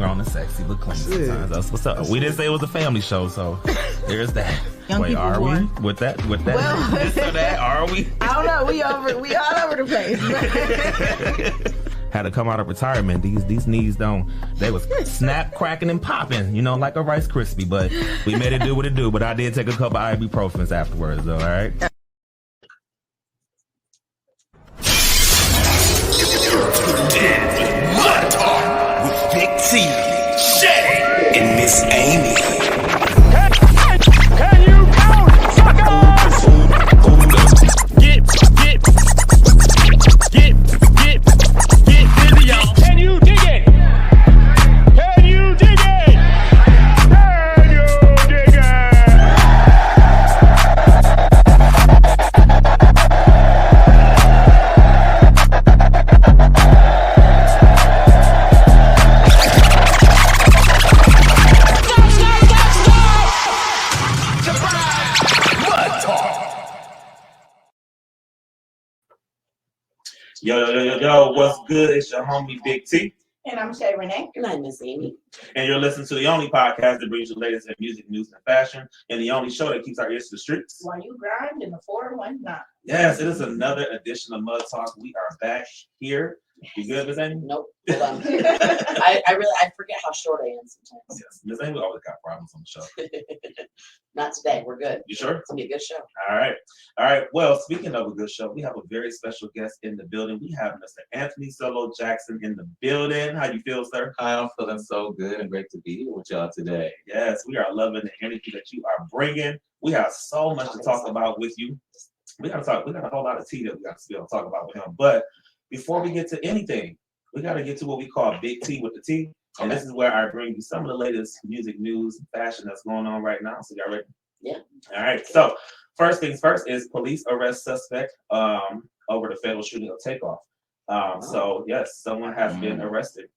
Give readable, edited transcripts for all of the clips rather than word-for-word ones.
grown and sexy, but clean sometimes. That's what's up. We didn't say it was a family show, so there's that. Wait, are we with that? Well, this or that? Are we? I don't know. We all over the place. Had to come out of retirement. These knees they was snap, cracking, and popping, like a Rice Krispie. But we made it do what it do. But I did take a couple ibuprofens afterwards, though. All right. Mud Talk with Big T, Shay, and Miss Amy. Can you count, suckers? Get busy, y'all. Can you dig it? Can you dig it? Can you dig it? Yo, what's good? It's your homie Big T. And I'm Shay Renee. And I'm Miss Amy. And you're listening to the only podcast that brings you the latest in music, news, and fashion, and the only show that keeps our ears to the streets. While you grind in the 419. Yes, it is another edition of Mud Talk. We are back here. You good, Miss Amy? Nope. Hold on. I forget how short I am sometimes. Yes, Miss Amy always got problems on the show. Not today. We're good. You sure? It's gonna be a good show. All right. Well, speaking of a good show, we have a very special guest in the building. We have Mr. Anthony Solo Jackson in the building. How you feel, sir? I'm feeling so good and great to be here with y'all today. Yes, we are loving the energy that you are bringing. We have so much to talk about with you. We got a whole lot of tea that we got to be able to talk about with him. But before we get to anything, we got to get to what we call Big T with the T. And this is where I bring you some of the latest music news and fashion that's going on right now. So y'all ready? Yeah. All right. So first things first is police arrest suspect over the fatal shooting of Takeoff. So yes, someone has been arrested.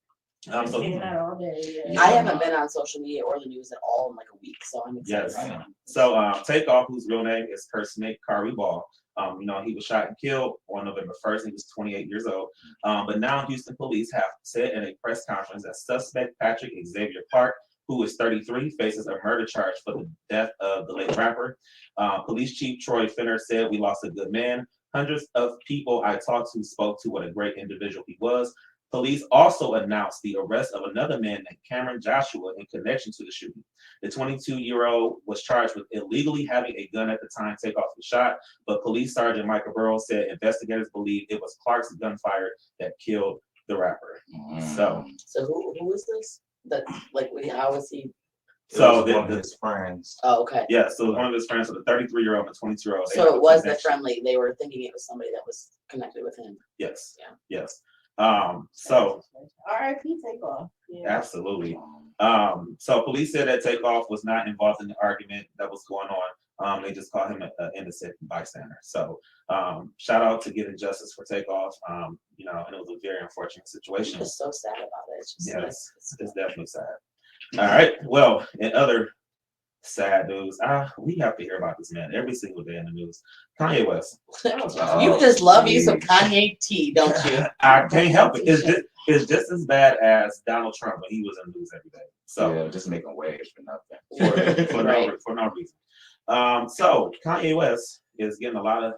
All day, yeah. I haven't been on social media or the news at all in like a week, so I'm excited. Yes. So Takeoff, whose real name is Kersnick Karibal. He was shot and killed on November 1st. He was 28 years old. But now Houston police have said in a press conference that suspect Patrick Xavier Park, who is 33, faces a murder charge for the death of the late rapper. Police Chief Troy Finner said, "We lost a good man. Hundreds of people I talked to spoke to what a great individual he was." Police also announced the arrest of another man named Cameron Joshua in connection to the shooting. The 22-year-old was charged with illegally having a gun at the time Takeoff was shot, but Police Sergeant Michael Burrows said investigators believe it was Clark's gunfire that killed the rapper. So who is this? How is he? So one of his friends. Oh, okay. Yeah, so one of his friends, so the 33-year-old and 22-year-old. So it was the friendly. They were thinking it was somebody that was connected with him. Yes. Yeah. Yes. So R.I.P. Takeoff. Yeah. Absolutely. So police said that Takeoff was not involved in the argument that was going on. They just called him an innocent bystander. So shout out to getting justice for Takeoff. And it was a very unfortunate situation. I'm just so sad about it. It's definitely sad. All right. Well, in other sad news, we have to hear about this man every single day in the news. Kanye West. You just love you some Kanye tea, don't you? I can't help it. It's just as bad as Donald Trump when he was in the news every day. So yeah, just making waves for nothing. for no reason. So Kanye West is getting a lot of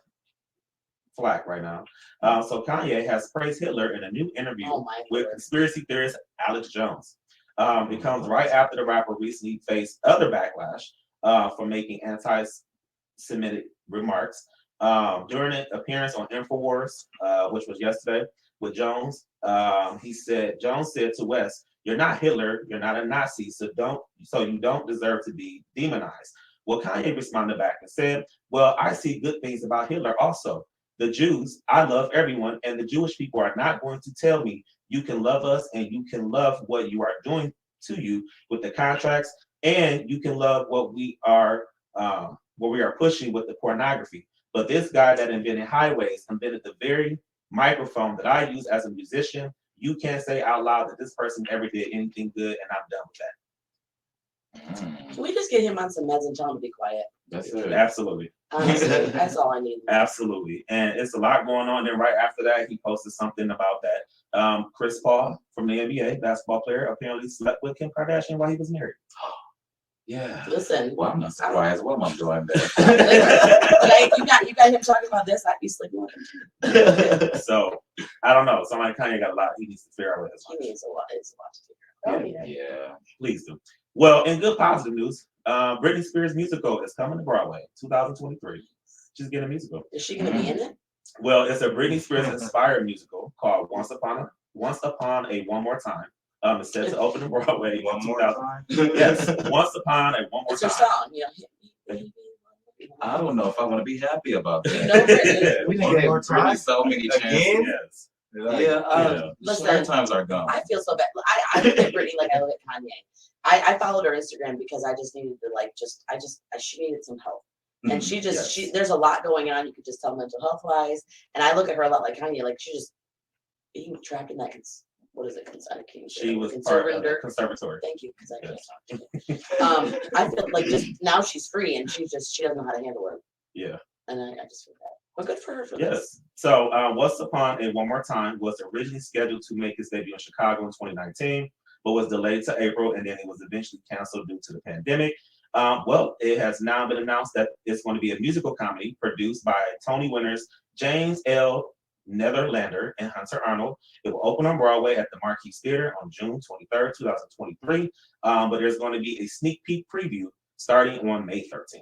flack right now. So Kanye has praised Hitler in a new interview with conspiracy theorist Alex Jones. It comes right after the rapper recently faced other backlash for making anti-Semitic remarks. During an appearance on InfoWars, which was yesterday with Jones, Jones said to West, "You're not Hitler, you're not a Nazi, so you don't deserve to be demonized." Well, Kanye responded back and said, "Well, I see good things about Hitler also. The Jews, I love everyone, and the Jewish people are not going to tell me you can love us and you can love what you are doing to you with the contracts, and you can love what we are pushing with the pornography. But this guy that invented highways invented the very microphone that I use as a musician. You can't say out loud that this person ever did anything good, and I'm done with that." Can we just get him on some meds and tell him to be quiet? That's it. Absolutely. Honestly, that's all I need. Absolutely. And it's a lot going on. Then right after that, he posted something about that Chris Paul from the NBA, basketball player, apparently slept with Kim Kardashian while he was married. Yeah. Listen. Well, I'm not surprised. What am I doing there? Like, you got him talking about this. I'd be sleeping with him. So I don't know. Somebody Kanye got a lot. He needs to figure out what his life. He needs a lot. It's a lot to figure out. Yeah. Please do. Well, in good positive news, Britney Spears musical is coming to Broadway, 2023. She's getting a musical. Is she going to be in it? Well, it's a Britney Spears inspired musical called Once Upon a One More Time. It's set to open in Broadway One in more 2000. time. Yes, Once Upon a One More It's her Time. song. You know, I don't know if I want to be happy about that. You know, Britney. We need more time. Really so many chances. Again? Yes. Yeah, Listen, short times are gone. I feel so bad. I look at Britney like I look at Kanye. I followed her Instagram because I just needed to she needed some help. And she there's a lot going on. You could just tell mental health wise. And I look at her a lot like Kanye, like she just being trapped in that, what is it? She was part of the conservatory. Thank you, because I can't talk. I feel like just now she's free and she doesn't know how to handle it. Yeah. And I just feel bad. But good for her for Yes. this. So Once Upon a One More Time was originally scheduled to make its debut in Chicago in 2019, but was delayed to April, and then it was eventually canceled due to the pandemic. Well, it has now been announced that it's going to be a musical comedy produced by Tony winners James L. Netherlander and Hunter Arnold. It will open on Broadway at the Marquis Theater on June 23rd, 2023. But there's going to be a sneak peek preview starting on May 13th.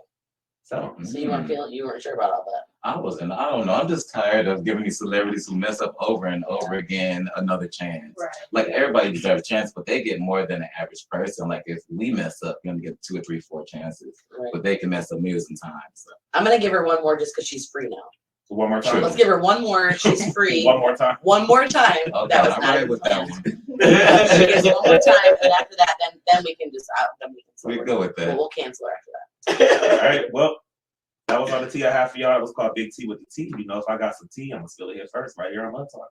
So you weren't sure about all that. I don't know. I'm just tired of giving these celebrities who mess up over and over again another chance. Right. Like everybody deserves a chance, but they get more than an average person. Like if we mess up, you're gonna get 2 or 3, 4 chances. Right. But they can mess up millions of times. So. I'm gonna give her one more just because she's free now. one more time. Let's give her one more. She's free. One more time. One more time. Okay, That was I'm not right with that planned. one. She gets one more time, and after that, then we can just We go with that. We'll cancel her after that. All right. Well, that was all the tea I have for y'all. It was called Big Tea with the Tea. You know, if I got some tea, I'm gonna spill it here first, right here on Mud Talk.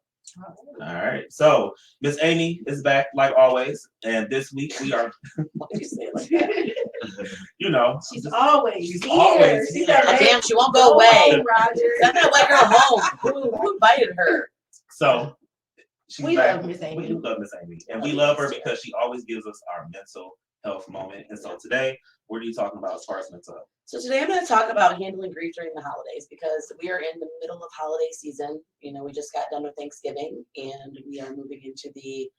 All right. So Miss Amy is back like always, and this week we are. Why did you say it like that? You know, She's always She's here. always She's here. already- Damn, she won't go away. Roger. Send that white girl home. Who invited her? so she's We back. love Miss Amy. We do love Miss Amy, and we love her because she always gives us our mental health moment. And so today, what are you talking about as far as mental health? So today I'm going to talk about handling grief during the holidays because we are in the middle of holiday season. You know, we just got done with Thanksgiving and we are moving into the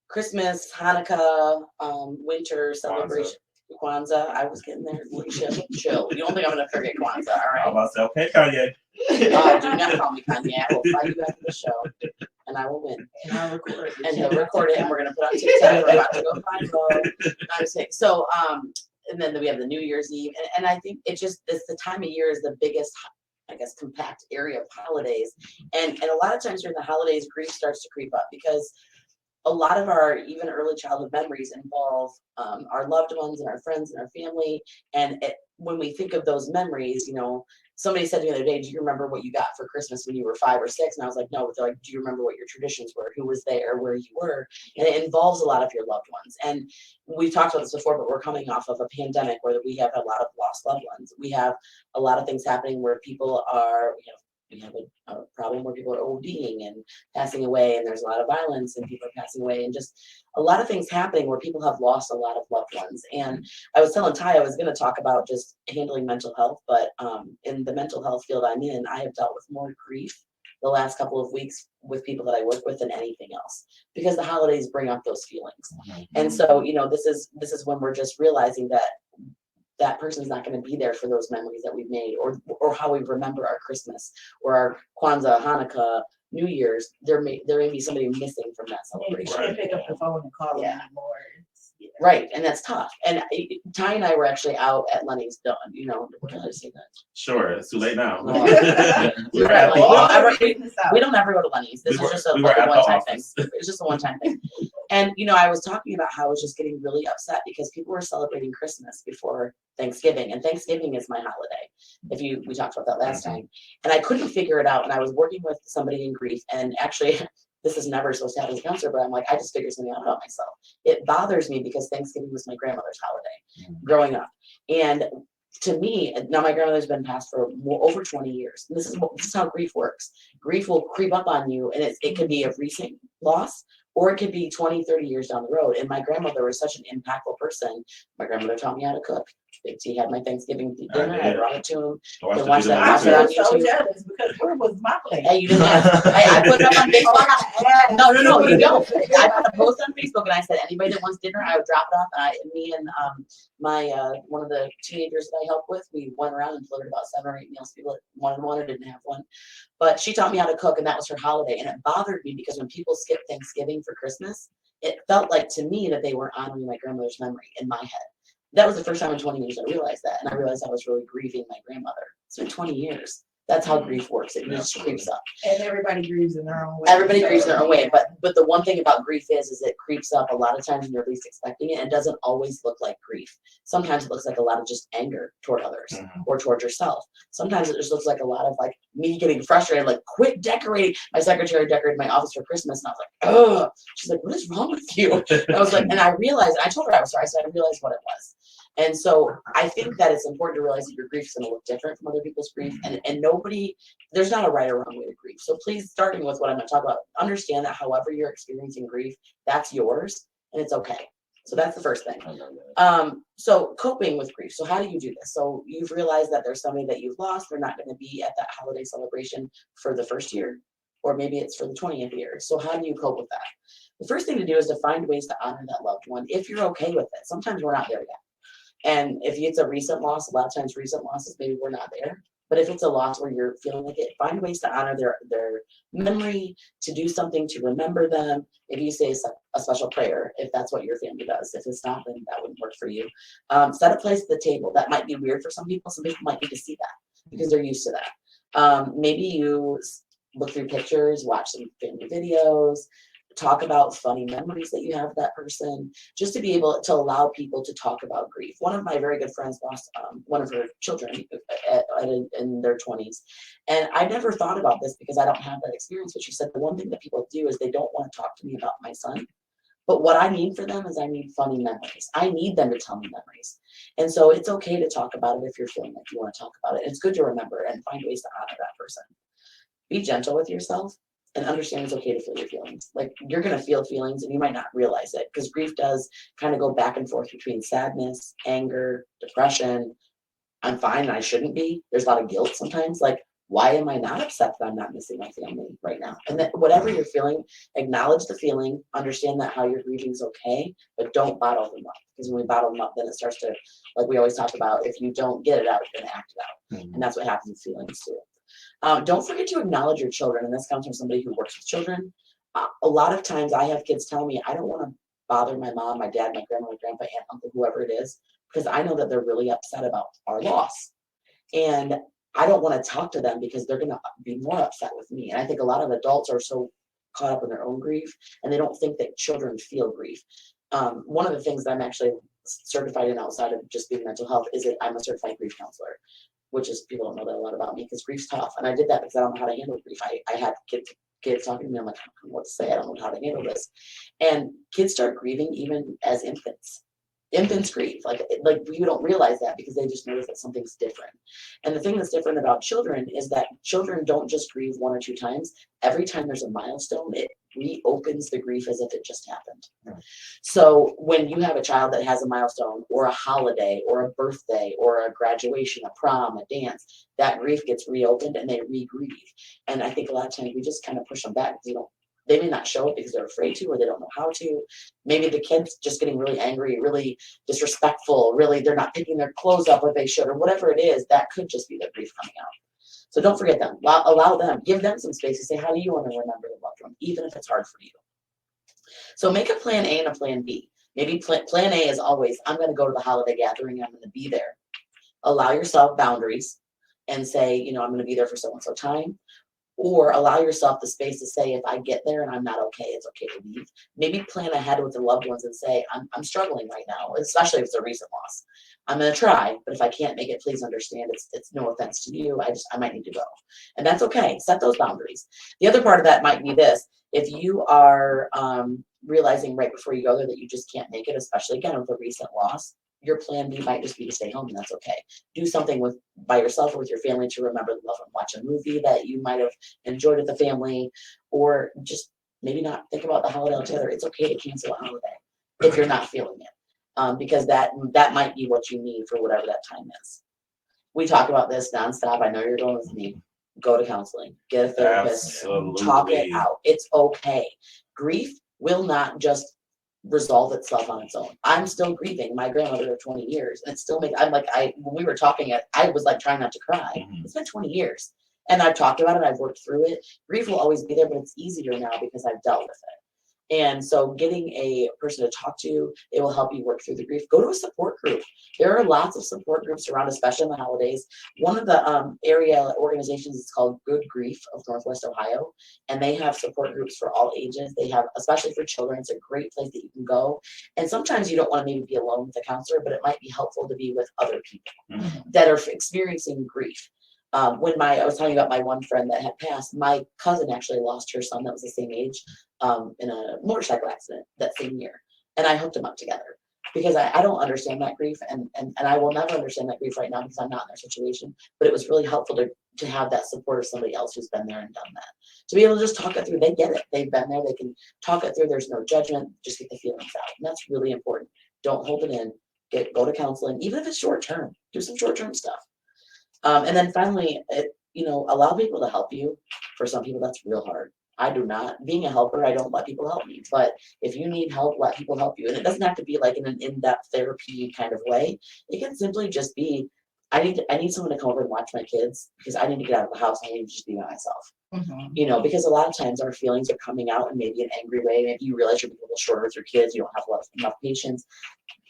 Christmas, Hanukkah, winter celebration. Kwanzaa. I was getting there. Chill. You don't think I'm going to forget Kwanzaa, all I'm right? about to say, okay, Kanye. Do not call me Kanye. I will fight you after the show and I will win. And I'll record it. And he'll record it and we're going to put it on TikTok. We're about to go viral. I'm just saying. So, and then we have the New Year's Eve. And I think it's the time of year is the biggest, I guess, compact area of holidays. And a lot of times during the holidays, grief starts to creep up because a lot of our even early childhood memories involve our loved ones and our friends and our family. And when we think of those memories, you know, somebody said the other day, do you remember what you got for Christmas when you were 5 or 6? And I was like, no. They're like, do you remember what your traditions were? Who was there? Where you were? And it involves a lot of your loved ones. And we've talked about this before, but we're coming off of a pandemic where we have a lot of lost loved ones. We have a lot of things happening where people are, you know, we have a problem where people are ODing and passing away, and there's a lot of violence and people are passing away, and just a lot of things happening where people have lost a lot of loved ones. And I was telling Ty I was going to talk about just handling mental health, but in the mental health field I'm in, I have dealt with more grief the last couple of weeks with people that I work with than anything else, because the holidays bring up those feelings. And so, you know, this is when we're just realizing that person's not going to be there for those memories that we've made, or how we remember our Christmas or our Kwanzaa, Hanukkah, New Year's. There may be somebody missing from that Yeah, you celebration. can't pick up the phone and call them Yeah. anymore. Right, and that's tough. And Ty and I were actually out at Lenny's Dawn. You know, can I say that? Sure, it's too late now. No. We were at the office. We don't ever go to Lenny's. This is just a we were at the one-time thing. office. It's just a one-time thing. And you know, I was talking about how I was just getting really upset because people were celebrating Christmas before Thanksgiving, and Thanksgiving is my holiday. We talked about that last time, and I couldn't figure it out. And I was working with somebody in grief, and actually, this is never supposed to happen as a counselor, but I'm like, I just figured something out about myself. It bothers me because Thanksgiving was my grandmother's holiday growing up, and to me, now my grandmother's been passed for over 20 years. And this is how grief works. Grief will creep up on you, and it can be a recent loss, or it could be 20, 30 years down the road. And my grandmother was such an impactful person. My grandmother taught me how to cook. He had my Thanksgiving dinner. I brought it to him. I They watched watched the that. video Watch it too. on I'm so YouTube. jealous because where was my place? Hey, you didn't have. I put it up on Facebook. No, you don't. I put a post on Facebook and I said anybody that wants dinner, I would drop it off. And me and my one of the teenagers that I help with, we went around and delivered about 7 or 8 meals. People that wanted one or didn't have one, but she taught me how to cook, and that was her holiday. And it bothered me because when people skip Thanksgiving for Christmas, it felt like to me that they were honoring my grandmother's memory in my head. That was the first time in 20 years I realized that, and I realized I was really grieving my grandmother. It's been 20 years. That's how grief works. It just creeps up. And everybody grieves in their own way. Everybody grieves in their own way, but the one thing about grief is it creeps up a lot of times when you're least expecting it, and doesn't always look like grief. Sometimes it looks like a lot of just anger toward others or toward yourself. Sometimes it just looks like a lot of like me getting frustrated, like quit decorating. My secretary decorated my office for Christmas, and I was like, oh. She's like, what is wrong with you? And I was like, and I realized, I told her I was sorry, so I realized what it was. And so I think that it's important to realize that your grief is going to look different from other people's grief, and nobody, there's not a right or wrong way to grieve. So please, starting with what I'm going to talk about, understand that however you're experiencing grief, that's yours, and it's okay. So that's the first thing. So coping with grief. So how do you do this? So you've realized that there's somebody that you've lost. They're not going to be at that holiday celebration for the first year, or maybe it's for the 20th year. So how do you cope with that? The first thing to do is to find ways to honor that loved one if you're okay with it. Sometimes we're not there yet. And if it's a recent loss, a lot of times recent losses, maybe we're not there. But if it's a loss where you're feeling like it, find ways to honor their memory, to do something to remember them. If you say a special prayer, if that's what your family does. If it's not, then that wouldn't work for you. Set a place at the table. That might be weird for some people. Some people might need to see that because they're used to that. Maybe you look through pictures, watch some family videos, talk about funny memories that you have of that person, just to be able to allow people to talk about grief. One of my very good friends lost one of her children in their 20s. And I never thought about this because I don't have that experience, but she said the one thing that people do is they don't want to talk to me about my son. But what I need for them is I need funny memories. I need them to tell me memories. And so it's okay to talk about it if you're feeling like you want to talk about it. It's good to remember and find ways to honor that person. Be gentle with yourself. And understand it's okay to feel your feelings. Like you're going to feel feelings and you might not realize it, because grief does kind of go back and forth between sadness, anger, depression. I'm fine and I shouldn't be. There's a lot of guilt sometimes. Like, why am I not upset that I'm not missing my family right now? And that whatever you're feeling, acknowledge the feeling, understand that how you're grieving is okay, but don't bottle them up. Because when we bottle them up, then it starts to, like we always talk about, if you don't get it out, you're going to act it out. And that's what happens with feelings too. Don't forget to acknowledge your children, and this comes from somebody who works with children. A lot of times I have kids tell me, I don't want to bother my mom, my dad, my grandma, my grandpa, aunt, uncle, whoever it is, because I know that they're really upset about our loss. And I don't want to talk to them because they're going to be more upset with me. And I think a lot of adults are so caught up in their own grief, and they don't think that children feel grief. One of the things that I'm actually certified in outside of just being mental health is that I'm a certified grief counselor, which is, people don't know that a lot about me because grief's tough. And I did that because I don't know how to handle grief. I had kids talking to me. I'm like, I don't know what to say. I don't know how to handle this. And kids start grieving even as infants. Infants grieve. Like you don't realize that because they just notice that something's different. And the thing that's different about children is that children don't just grieve 1 or 2 times. Every time there's a milestone, it reopens the grief as if it just happened. So when you have a child that has a milestone or a holiday or a birthday or a graduation, a prom, a dance, that grief gets reopened and they re-grieve. And I think a lot of times we just kind of push them back because they may not show it because they're afraid to, or they don't know how to. Maybe the kid's just getting really angry, really disrespectful, really they're not picking their clothes up what they should, or whatever it is. That could just be their grief coming out. So don't forget them. Allow them, give them some space to say, how do you want to remember the loved one, even if it's hard for you. So make a plan A and a plan B. Maybe plan A is always, I'm going to go to the holiday gathering, I'm going to be there. Allow yourself boundaries and say, I'm going to be there for so-and-so time. Or allow yourself the space to say, if I get there and I'm not okay, it's okay to leave. Maybe plan ahead with the loved ones and say, I'm struggling right now, especially if it's a recent loss. I'm going to try, but if I can't make it, please understand it's no offense to you. I might need to go. And that's okay. Set those boundaries. The other part of that might be this. If you are realizing right before you go there that you just can't make it, especially again with a recent loss, your plan B might just be to stay home, and that's okay. Do something by yourself or with your family to remember the love, and watch a movie that you might have enjoyed with the family, or just maybe not think about the holiday altogether. It's okay to cancel a holiday if you're not feeling it, because that might be what you need for whatever that time is. We talk about this nonstop. I know you're going with me. Go to counseling, get a therapist, Absolutely. talk it out. It's okay. Grief will not just resolve itself on its own. I'm still grieving my grandmother of 20 years, and it's still when we were talking, I was like trying not to cry. Mhm. It's been 20 years, and I've talked about it. I've worked through it. Grief will always be there, but it's easier now because I've dealt with it. And so getting a person to talk to, it will help you work through the grief. Go to a support group. There are lots of support groups around, especially in the holidays. One of the area organizations is called Good Grief of Northwest Ohio, and they have support groups for all ages. They have, especially for children, it's a great place that you can go. And sometimes you don't want to maybe be alone with a counselor, but it might be helpful to be with other people that are experiencing grief. When I was telling you about my one friend that had passed, my cousin actually lost her son that was the same age in a motorcycle accident that same year. And I hooked them up together because I don't understand that grief, and I will never understand that grief right now because I'm not in their situation. But it was really helpful to have that support of somebody else who's been there and done that. To be able to just talk it through, they get it. They've been there. They can talk it through. There's no judgment. Just get the feelings out. And that's really important. Don't hold it in. Go to counseling, even if it's short term. Do some short term stuff. And then finally, allow people to help you. For some people, that's real hard. I do not. Being a helper, I don't let people help me. But if you need help, let people help you. And it doesn't have to be like in an in-depth therapy kind of way. It can simply just be, I need someone to come over and watch my kids because I need to get out of the house. I need to just be by myself. Because a lot of times our feelings are coming out in maybe an angry way. Maybe you realize you're being a little shorter with your kids. You don't have enough patience.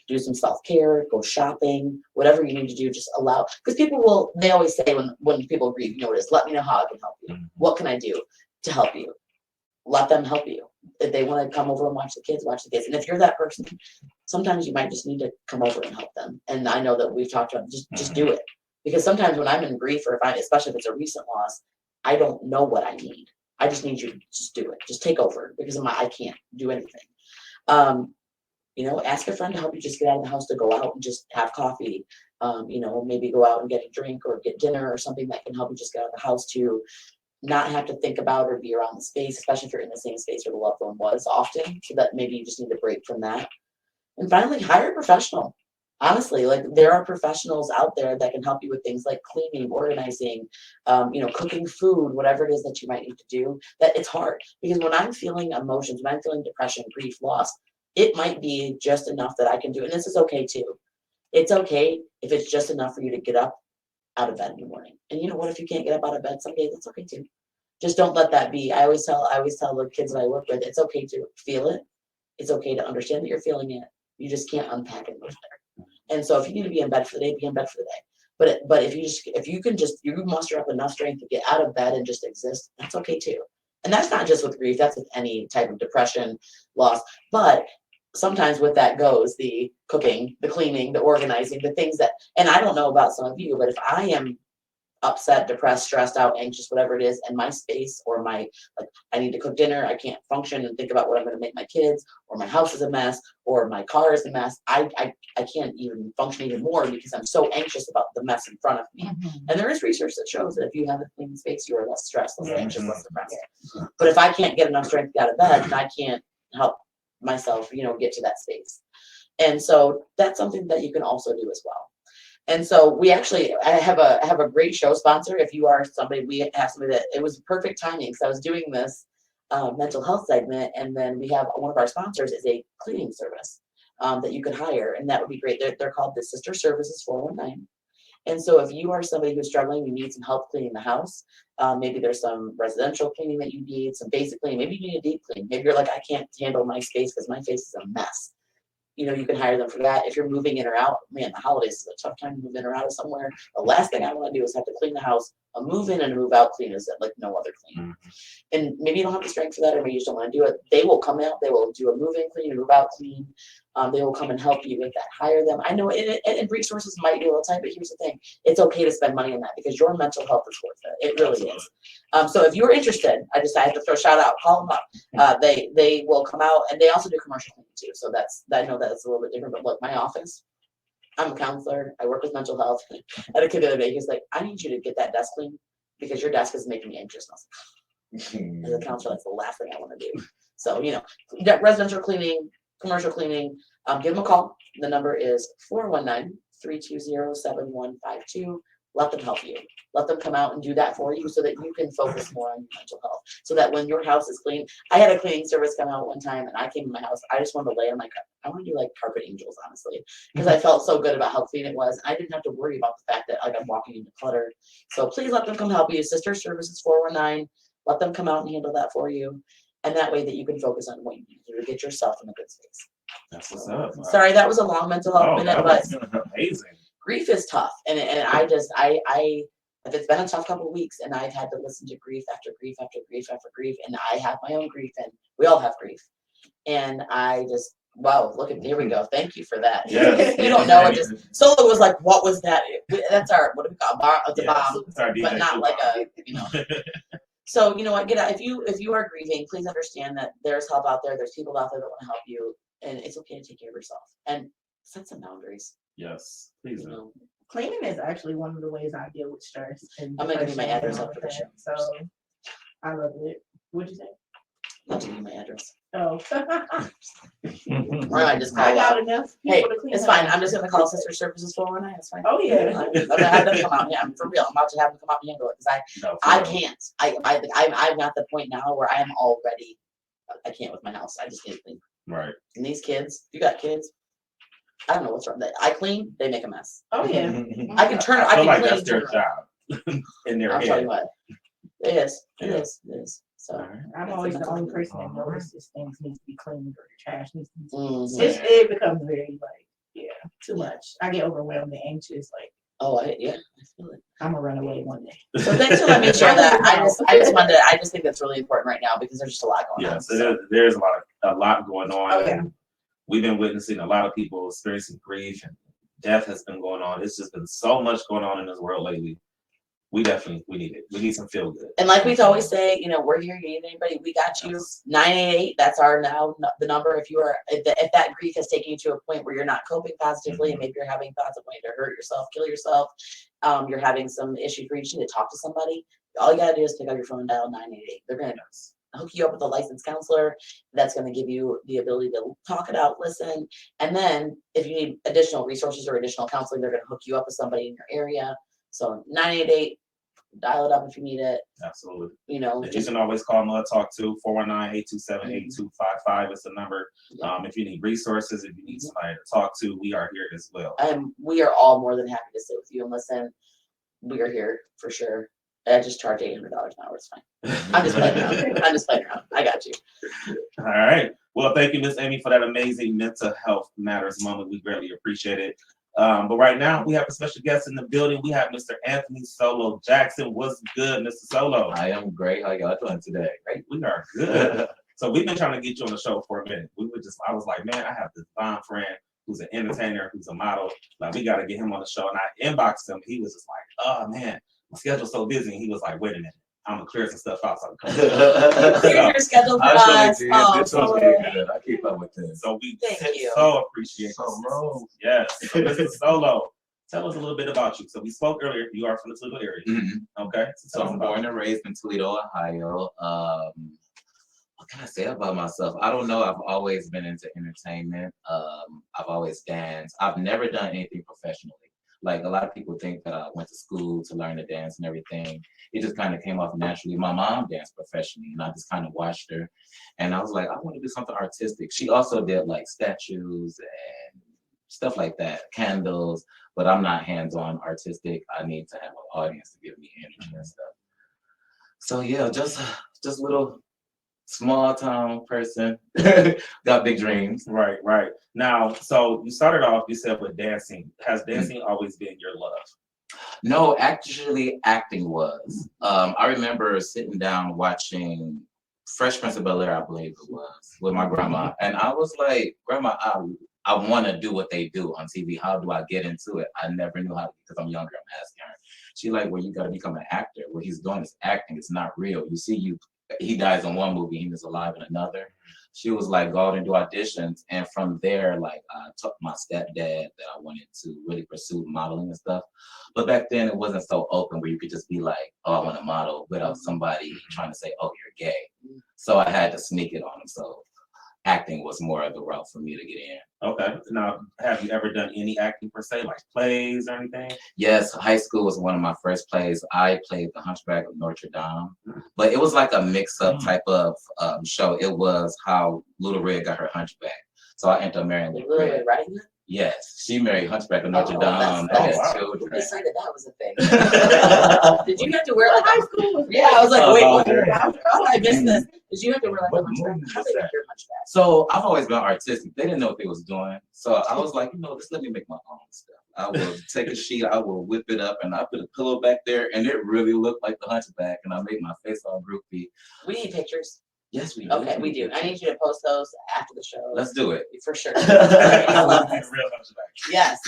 Do some self-care, go shopping, whatever you need to do, just allow, because they always say when people grieve, it is, let me know how I can help you. What can I do to help you? Let them help you. If they want to come over and watch the kids. And if you're that person, sometimes you might just need to come over and help them. And I know that we've talked about just do it. Because sometimes when I'm in grief, or especially if it's a recent loss, I don't know what I need. I just need you to just do it. Just take over because I can't do anything. Ask a friend to help you just get out of the house, to go out and just have coffee. Maybe go out and get a drink or get dinner or something that can help you just get out of the house, to not have to think about or be around the space, especially if you're in the same space where the loved one was often, so that maybe you just need a break from that. And finally, hire a professional. Honestly, there are professionals out there that can help you with things like cleaning, organizing, cooking food, whatever it is that you might need to do. That it's hard because when I'm feeling emotions, when I'm feeling depression, grief, loss, it might be just enough that I can do. And this is okay too. It's okay if it's just enough for you to get up out of bed in the morning. And you know what? If you can't get up out of bed some days, that's okay too. Just don't let that be. I always tell the kids that I work with, it's okay to feel it. It's okay to understand that you're feeling it. You just can't unpack it there. And so if you need to be in bed for the day, be in bed for the day. But if you muster up enough strength to get out of bed and just exist, that's okay too. And that's not just with grief, that's with any type of depression, loss. But sometimes with that goes the cooking, the cleaning, the organizing, the things that, and I don't know about some of you, but if I am upset, depressed, stressed out, anxious, whatever it is, and my space or I need to cook dinner, I can't function and think about what I'm going to make my kids, or my house is a mess, or my car is a mess, I can't even function even more because I'm so anxious about the mess in front of me. And there is research that shows that if you have a clean space, you are less stressed, less anxious, less depressed. But if I can't get enough strength to get out of bed, then I can't help myself, get to that space. And so that's something that you can also do as well. And so I have a great show sponsor. If you are somebody, we have somebody that, it was perfect timing because I was doing this mental health segment, and then we have one of our sponsors is a cleaning service that you could hire, and that would be great. They're called the Sister Services 419. And so if you are somebody who's struggling, you need some help cleaning the house, maybe there's some residential cleaning that you need, some basic cleaning, maybe you need a deep clean. Maybe you're like, I can't handle my space because my face is a mess. You can hire them for that. If you're moving in or out, man, the holidays is a tough time to move in or out of somewhere. The last thing I want to do is have to clean the house. A move in and a move out clean is like no other clean. And maybe you don't have the strength for that, or maybe you just don't want to do it. They will come out. They will do a move in clean, a move out clean. They will come and help you with that. Hire them. I know, and resources might be a little tight, but here's the thing: it's okay to spend money on that because your mental health is worth it. It really is. So if you're interested, I have to throw a shout out. Call them up. They will come out, and they also do commercial cleaning too. So I know that's a little bit different. But look, my office, I'm a counselor. I work with mental health. I had a kid the other day. He's like, I need you to get that desk clean because your desk is making me anxious. And I was like, as a counselor, that's the last thing I want to do. So, you know, residential cleaning, commercial cleaning, give them a call. The number is 419-320-7152. Let them help you. Let them come out and do that for you so that you can focus more on your mental health. So that when your house is clean, I had a cleaning service come out one time and I came to my house. I just wanted to lay on my carpet. I want to do like carpet angels, honestly, because I felt so good about how clean it was. I didn't have to worry about the fact that like I'm walking into clutter. So please let them come help you. Sister Services 419. Let them come out and handle that for you. And that way that you can focus on what you need to do to get yourself in a good space. That's what's up. Sorry, that was a long mental health minute, that but was amazing. grief is tough. And I just, if it's been a tough couple of weeks and I've had to listen to grief after grief after grief after grief, and I have my own grief and we all have grief. And I just, wow, look at, here we go. Thank you for that. Yes. You don't know, it just, Solo was like, what was that? That's our, what do we call it? It's a bomb, It's our DJ but not like a, you know. So, you know what, get out. If you are grieving, please understand that there's help out there. There's people out there that want to help you, and it's okay to take care of yourself and set some boundaries. Yes, please You do. know, Cleaning is actually one of the ways I deal with stress. And I'm gonna give you my depression address and all after of the show. that. So I love it. What'd you say? I'll give you my address. Oh, Or I just call I got out. enough Hey, people to clean it's up. fine. I'm just gonna call Sister Services 419. It's fine. Oh yeah. I'm gonna have them come out. Yeah, for real. I'm about to have them come out and handle it because No, I for real. can't. I'm at the point now where I am already. I can't with my house. I just need to clean. Right. And these kids, you got kids. I don't know what's wrong. I clean, they make a mess. Oh yeah. I can turn. I I feel can like clean. that's their job in their I'll tell head. you what. It is. It Yeah. is. It is. So. All right. I'm That's always the another only thing. person that notices things need to be cleaned or the trash needs to be. Mhm. It becomes very like too much. I get overwhelmed and anxious. Like Oh, I feel it. I'm gonna run away one day. So thanks for letting me share that. I just think that's really important right now because there's just a lot going on. Yes, So, there's a lot going on. Oh, yeah. We've been witnessing a lot of people experiencing grief and death has been going on. It's just been so much going on in this world lately. We need it. We need some feel good. and like we always say, you know, we're here. You need anybody? We got you. 988. That's our the number. If that grief has taken you to a point where you're not coping positively, and maybe you're having thoughts of wanting to hurt yourself, kill yourself, you're having some issue reaching to talk to somebody. All you gotta do is pick up your phone and dial 988. They're gonna hook you up with a licensed counselor that's going to give you the ability to talk it out, listen, and then if you need additional resources or additional counseling, they're going to hook you up with somebody in your area. So 988, dial it up if you need it. Absolutely. You know, And you can always call Mud Talk too, 419-827-8255 is the number. If you need resources, if you need somebody to talk to, we are here as well. we are all more than happy to sit with you and listen. We are here for sure. I just charge $800 an hour. It's fine. I'm just playing around. I got you. All right. Well, thank you, Miss Amy, for that amazing mental health matters moment. We greatly appreciate it. But right now, we have a special guest in the building. We have Mr. Anthony Solo Jackson. What's good, Mr. Solo? I am great. How y'all doing today? Great. We are good. So we've been trying to get you on the show for a minute. I was like, man, I have this fine friend who's an entertainer, who's a model. Like, we got to get him on the show. And I inboxed him. He was just like, oh, man, my schedule's so busy. And he was like, wait a minute. I'm going to clear some stuff out so I can come. Clear your schedule for I us. surely did. Oh, This was Solo. really good. I keep up with this. So we Thank you. so appreciate So, this. bro. Yes. So Mr. Solo, tell us a little bit about you. So we spoke earlier. You are from the Toledo area. Mhm. Okay. So tell us I'm about born you. and raised in Toledo, Ohio. What can I say about myself? I don't know. I've always been into entertainment. I've always danced. I've never done anything professionally. Like a lot of people think that I went to school to learn to dance and everything. It just kind of came off naturally. My mom danced professionally and I just kind of watched her. And I was like, I want to do something artistic. She also did like statues and stuff like that, candles, but I'm not hands-on artistic. I need to have an audience to give me energy and stuff. So yeah, just little small town person, got big dreams. Right. Now, so you started off, you said, with dancing. Has dancing always been your love? No, actually acting was. I remember sitting down watching Fresh Prince of Bel-Air, I believe it was, with my grandma. And I was like, Grandma, I want to do what they do on TV. How do I get into it? I never knew how, because I'm younger, I'm asking her. She like, well, you got to become an actor. What he's doing is acting. It's not real. You see, he dies in one movie, he was alive in another. She was like, go out and do auditions. And from there, like I took my stepdad that I wanted to really pursue modeling and stuff. But back then it wasn't so open where you could just be like, oh, I want to model without somebody trying to say, oh, you're gay. So I had to sneak it on them. So acting was more of the route for me to get in. Okay. Now, have you ever done any acting per se, like plays or anything? Yes, high school was one of my first plays. I played The Hunchback of Notre Dame, but it was like a mix-up type of show. It was how Little Red got her hunchback. So I ended up marrying Little Literally Red. writing it? Yes, she married Hunchback of Notre Dame. That's They had wow. Who children. decided that was a thing? Did you have to wear like high school? Yeah, I was like, wait, what? How did I miss this? Did you have to wear like a What hunchback? movie How was did that? your hunchback? So I've always been artistic. They didn't know what they was doing. So I was like, just let me make my own stuff. I will take a sheet, I will whip it up, and I put a pillow back there, and it really looked like the hunchback, and I made my face all droopy. We need pictures. Yes, we do. Okay, we do. I need you to post those after the show. Let's do it. For sure. I I love the this. real hunchback. Yes.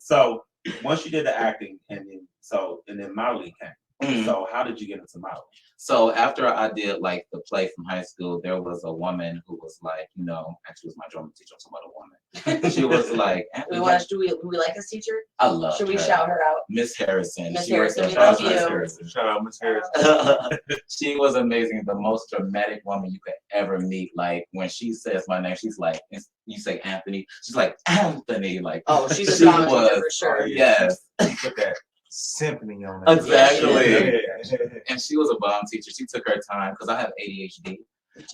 So once you did the acting and then modeling came. Mhm. So how did you get into modeling? So after I did like the play from high school, there was a woman who was like, actually was my drama teacher. I'm talking about a woman. She was like, Do we like this teacher? I love Should we her. shout her out? Miss Harrison. Miss She worked Harrison, at we Charles love Miss you. Harrison. Shout out Miss Harris. She was amazing, the most dramatic woman you could ever meet. Like when she says my name, she's like, you say Anthony, she's like Anthony. Like, Oh, she's a she drama teacher was- for sure. yes, Put that symphony on it. exactly. Yeah. And she was a bomb teacher. She took her time because I have ADHD,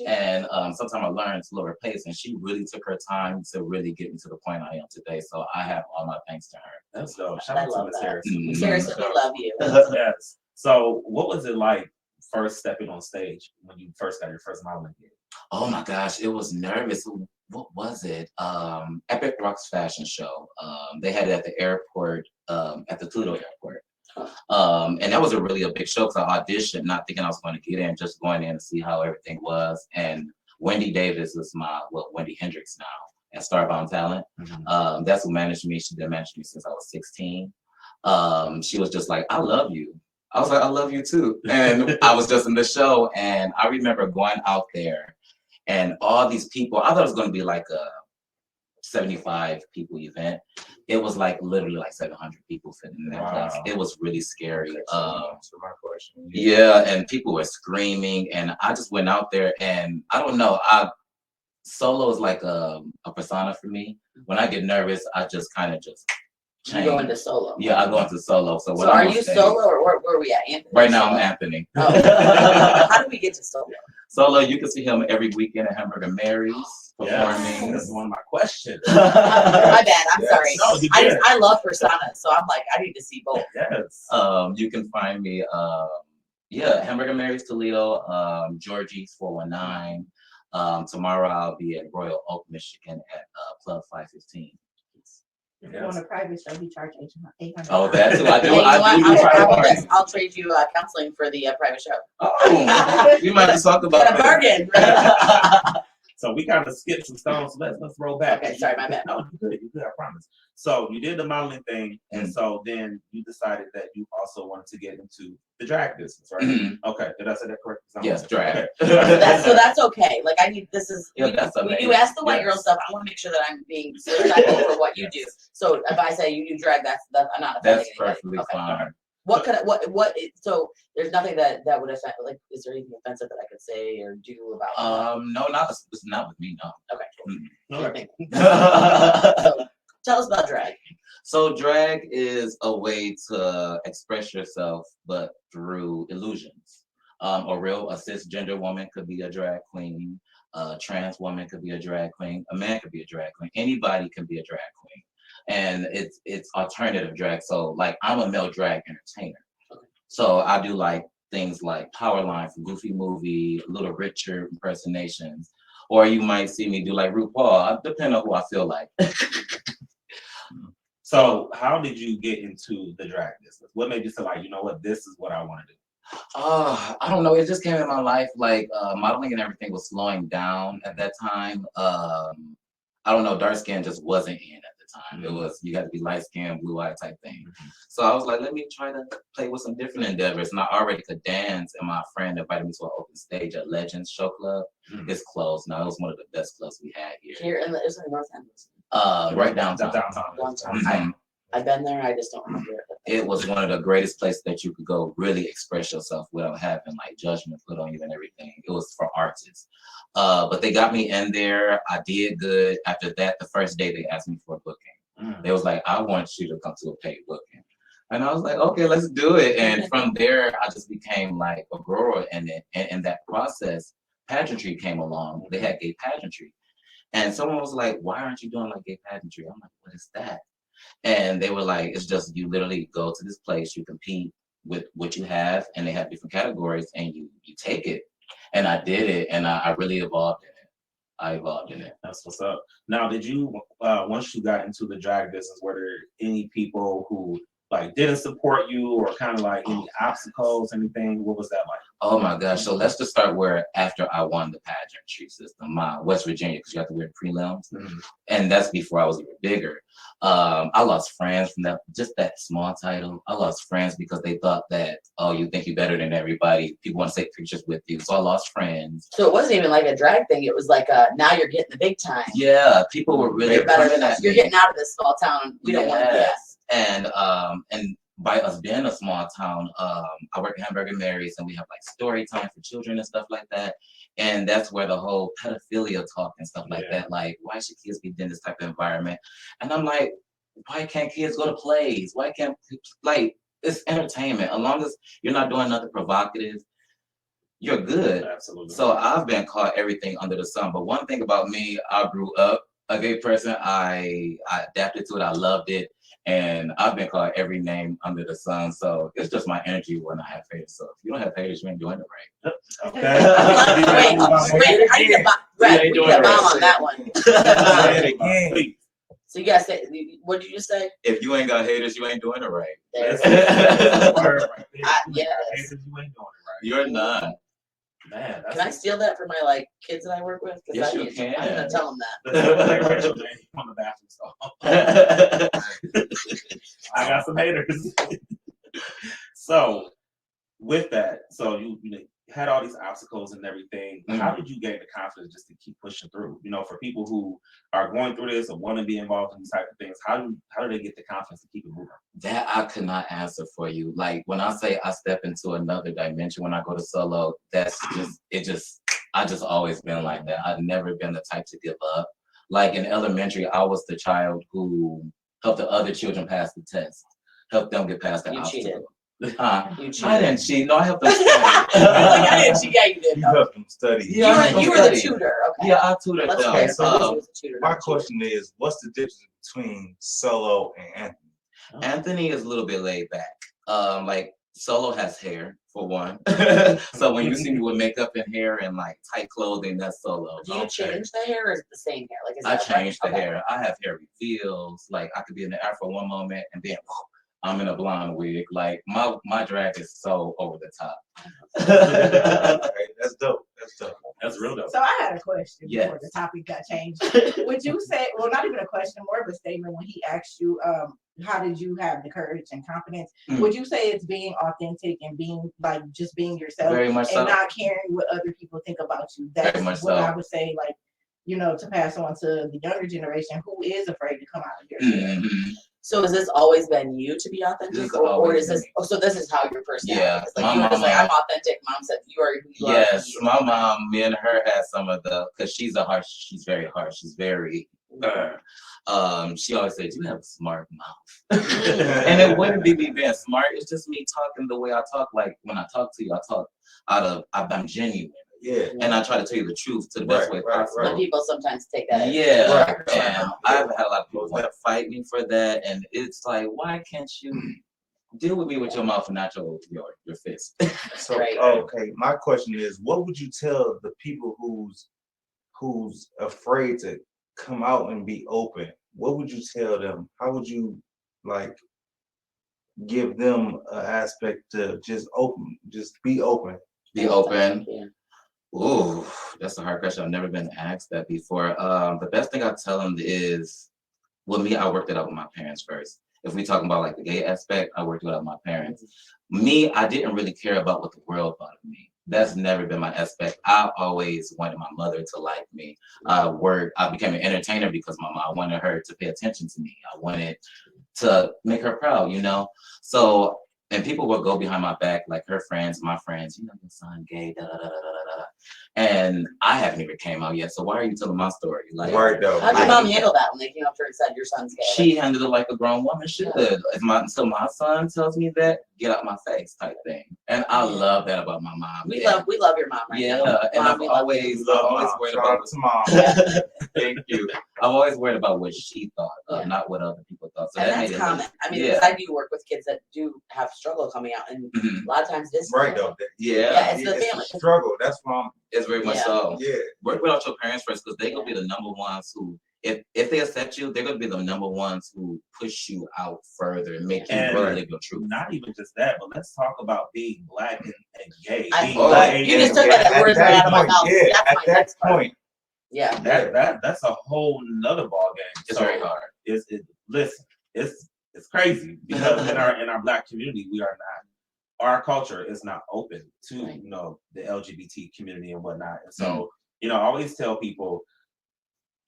and sometimes I learn slower pace, and she really took her time to really get me to the point I am today. So I have all my thanks to her. That's dope. Shout I out to love Miss that. Harrison. Miss Harrison, we love you. Yes. So what was it like first stepping on stage when you first got your first modeling gig? Oh my gosh, it was nervous. What was it? Epic Rocks fashion show. They had it at the airport, at the Toledo airport. And that was a big show because I auditioned not thinking I was going to get in, just going in to see how everything was. And Wendy Davis is Wendy Hendricks now at Starbound Talent. That's who managed me. She's been managing me since I was 16. She was just like, I love you. I was like, I love you too. And I was just in the show, and I remember going out there and all these people, I thought it was going to be like a 75 people event. It was like literally like 700 people sitting in that place. It was really scary. That's my question. Yeah, and people were screaming, and I just went out there, and I don't know, solo is like a persona for me. When I get nervous, I just kind of just You go into solo. Yeah, I go into solo. So, So are you solo or where are we at, Anthony? Right now I'm Anthony. Oh. How do we get to solo? Solo, you can see him every weekend at Hamburger Mary's performing. That's one of my questions. My bad. I'm Yes. sorry. No, you did. I love personas, so I'm like, I need to see both. Yes. You can find me, Hamburger Mary's Toledo, Georgie's 419. Tomorrow I'll be at Royal Oak, Michigan at Club 515. If you want a private show, you charge $800. Oh, that's who I do. Hey, you know I do what? private parties. I'll trade you counseling for the private show. Oh, we might have talked about Got a that. bargain. Right? So we kind of skipped some stones. So let's roll back. Okay, sorry, my bad. No, you're good. You're good. I promise. So you did the modeling thing, and so then you decided that you also wanted to get into the drag business, right? Mhm. Okay. Did I say that correctly? Yes, drag. Okay. So that's okay. Like I need this is Yeah, that's when amazing. you ask the white Yes. girl stuff, I want to make sure that I'm being respectful for what you do. So if I say you do drag, that's I'm not offending That's anybody. perfectly Okay. fine. What could so there's nothing that would offend, like, is there anything offensive that I could say or do about No, it's not with me, no. okay, cool. Okay. Thank you. So tell us about drag. So drag is a way to express yourself, but through illusions. A cisgender woman could be a drag queen. A trans woman could be a drag queen. A man could be a drag queen. Anybody can be a drag queen. And it's alternative drag. So like I'm a male drag entertainer. So I do like things like Powerline from Goofy Movie, Little Richard impersonations, or you might see me do like RuPaul, depending on who I feel like. So how did you get into the drag business? What made you say like, you know what, this is what I want to do? I don't know. It just came in my life. Like modeling and everything was slowing down at that time. I don't know. Dark skin just wasn't in at the time. It was, you got to be light skinned, blue eye type thing. So I was like, let me try to play with some different endeavors. And I already could dance, and my friend invited me to an open stage at Legends Show Club. It's closed now. It was one of the best clubs we had here. Here in the, it's in North End. Right downtown. Downtown. I've been there, I just don't remember it. It was one of the greatest places that you could go really express yourself without having like judgment put on you and everything. It was for artists. But they got me in there. I did good. After that, the first day they asked me for a booking. They was like, I want you to come to a paid booking. And I was like, okay, let's do it. And from there, I just became like a grower in it. And in that process, pageantry came along. They had gay pageantry. And someone was like, why aren't you doing like gay pageantry? I'm like, what is that? And they were like, it's just, you literally go to this place, you compete with what you have, and they have different categories, and you take it. And I did it, and I really evolved in it. I evolved in it. That's what's up. Now, did you, once you got into the drag business, were there any people who like didn't support you, or kind of like any obstacles, anything? What was that like? Oh my gosh. So let's just start where after I won the pageantry system, my West Virginia, because you have to wear prelims. And that's before I was even bigger. I lost friends from that, just that small title. I lost friends because they thought that, oh, you think you're better than everybody. People want to take pictures with you. So I lost friends. So it wasn't even like a drag thing. It was like now you're getting the big time. Yeah, people were really You're better than us. You're getting out of this small town. We don't want to. Yes. And by us being a small town, I work at Hamburger Mary's, and we have like story time for children and stuff like that. And that's where the whole pedophilia talk and stuff like that, like, why should kids be in this type of environment? And I'm like, why can't kids go to plays? Why can't, like, it's entertainment. As long as you're not doing nothing provocative, you're good. Absolutely. So I've been caught everything under the sun. But one thing about me, I grew up a gay person. I adapted to it. I loved it. And I've been called every name under the sun. So it's just my energy when I have haters. So if you don't have haters, you ain't doing it right. Okay. Wait, I need a bomb on that one. So you guys say, what did you just say? If you ain't got haters, you ain't doing it right. Yes. You ain't doing it right. You're not. Man, Can I steal that for my like kids that I work with? Yes, you can. I'm gonna tell them that. That's on the bathroom stall. I got some haters. So, with that, so you had all these obstacles and everything. How did you gain the confidence just to keep pushing through? You know, for people who are going through this or want to be involved in these type of things, how do they get the confidence to keep it moving? That I could not answer for you. Like when I say I step into another dimension when I go to solo, that's just I just always been like that. I've never been the type to give up. Like in elementary, I was the child who helped the other children pass the test, helped them get past the obstacle. Cheated. You cheated. I didn't cheat. No, I helped them study. I didn't cheat. Yeah, you did. You helped them study. Yeah, you were the tutor. Okay. Yeah, I tutored That's them. fair. So My question is, what's the difference between Solo and Anthony? Anthony is a little bit laid back. Like Solo has hair for one. So when you see me with makeup and hair and like tight clothing, that's Solo. Do you change the hair or is it the same hair? Like, is I that changed the okay. hair. I have hair reveals. Like I could be in the afro one moment and then I'm in a blonde wig. Like my drag is so over the top. Okay, that's dope. That's dope. That's real dope. So I had a question Yes. before the topic got changed. Would you say, well, not even a question, more of a statement when he asked you, how did you have the courage and confidence? Would you say it's being authentic and being like just being yourself Very much and so. not caring what other people think about you? That's Very much what so. I would say, like, you know, to pass on to the younger generation who is afraid to come out of their shell. So has this always been you to be authentic, or is this? Oh, so this is how your personality Yeah, is. Like my you were just like, mama- I'm authentic. Mom said you are who you are. Yes, my mom, me and her had some of the, because she's very harsh, she's very, she always said, you have a smart mouth. And it wouldn't be me being smart, it's just me talking the way I talk. Like when I talk to you, I talk I'm genuine. Yeah. And I try to tell you the truth to the best way possible. But people sometimes take that. as- Yeah, Right. and I've had a lot of people want to fight me for that, and it's like, why can't you deal with me with your mouth and not your fist? So Right. okay, my question is, what would you tell the people who's afraid to come out and be open? What would you tell them? How would you like give them an aspect to just be open? Be open. Yeah. Ooh, that's a hard question. I've never been asked that before. The best thing I tell them is With me, I worked it out with my parents first. If we talking about like the gay aspect, I worked it out with my parents. Me, I didn't really care about what the world thought of me. That's never been my aspect. I always wanted my mother to like me. I became an entertainer because my mom wanted her to pay attention to me. I wanted to make her proud, you know? So, and people would go behind my back, like her friends, my friends, you know, your son gay, da da da da da da. And I haven't even came out yet. So why are you telling my story? Like, Right though. How'd your mom handle that when they came up to her and said your son's gay? she handled it like a grown woman should. If my son tells me that, get out my face type thing. And I love that about my mom. We love your mom right now. Yeah, and Mom, I've we love always you. worried about mom. Thank you. I've always worried about what she thought, not what other people thought. So And that that's made it common. I mean, because I do work with kids that do have struggle coming out, and a lot of times this. Right though. Yeah, it's the family a struggle. That's why it's very much so. Yeah. Work without your parents first, because they're gonna be the number ones who, if they accept you, they're gonna be the number ones who push you out further and make you really live your truth. Not even just that, but let's talk about being black and gay. You just took that word right out of my mouth. Yeah, That's at my that next part. point. Yeah. That's a whole nother ball game. It's very hard. Listen, it's crazy because in our black community, we are not. Our culture is not open to you know the LGBT community and whatnot. And so you know, I always tell people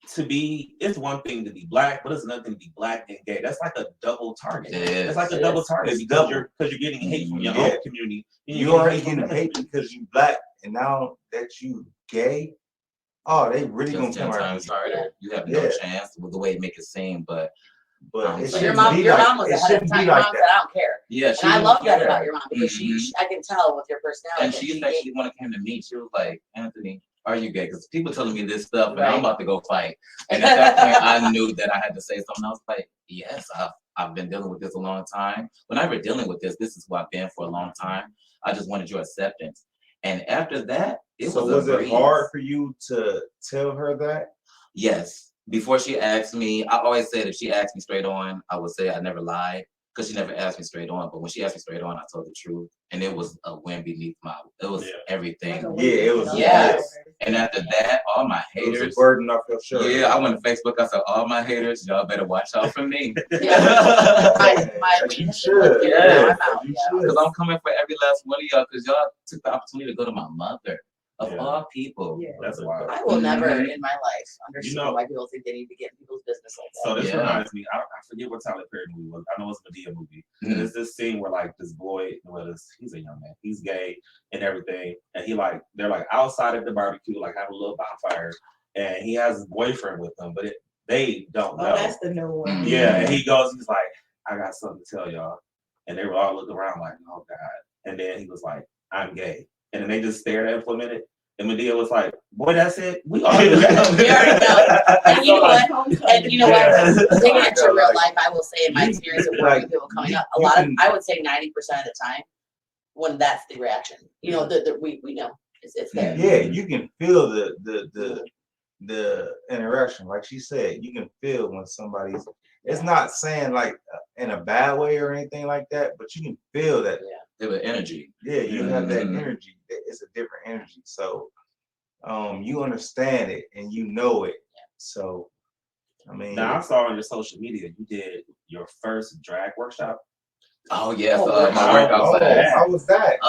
it's one thing to be black, but it's another thing to be black and gay. That's like a double target. It's like a double target because you're getting hate from your own community. You already getting hate because you black, and now that you gay, oh, they really gonna come times harder. You have no chance with the way it make it seem, but your mom was ahead of time. Your mom said, "I don't care." Yeah, and I love that about your mom because she I can tell with your personality. And she said when it came to me, she was like, "Anthony, are you gay?" Because people telling me this stuff, and I'm about to go fight. And at that point, I knew that I had to say something. I was like, "Yes, I've been dealing with this a long time. Whenever dealing with this is who I've been for a long time. I just wanted your acceptance." And after that, was it hard for you to tell her that? Yes. Before she asked me, I always said if she asked me straight on, I would say I never lied because she never asked me straight on. But when she asked me straight on, I told the truth. And it was a win beneath it was everything. It was. And after that, all my haters. It was a burden off your shoulder. Yeah, I went to Facebook. I said, all my haters, y'all better watch out for me. You should. Because I'm coming for every last one of y'all because y'all took the opportunity to go to my mother. Of all people. That's wild. I will never in my life understand why people think they need to get in people's business like that. So this reminds me, I forget what Tyler Perry movie was. I know it's a Medea movie. There's this scene where like this boy, he's a young man, he's gay and everything, and they're like outside at the barbecue, like having a little bonfire, and he has his boyfriend with him, but they don't know. Oh, that's the new one. Yeah, and he's like, I got something to tell y'all, and they were all looking around like, oh God, and then he was like, I'm gay. And then they just stared at him for a minute. And Medea was like, boy, that's it. We already know. And you know what? And you know what? Taking it to real life, I will say in my experience of working with people coming up, I would say 90% of the time, when that's the reaction, you know, we know it's there. Yeah, you can feel the interaction. Like she said, you can feel when somebody's. It's not saying like in a bad way or anything like that, but you can feel that. They have energy. Yeah, you have that energy. It's a different energy. So, you understand it and you know it. So, I mean. Now I saw on your social media you did your first drag workshop. Oh yes, my workout class. How was that?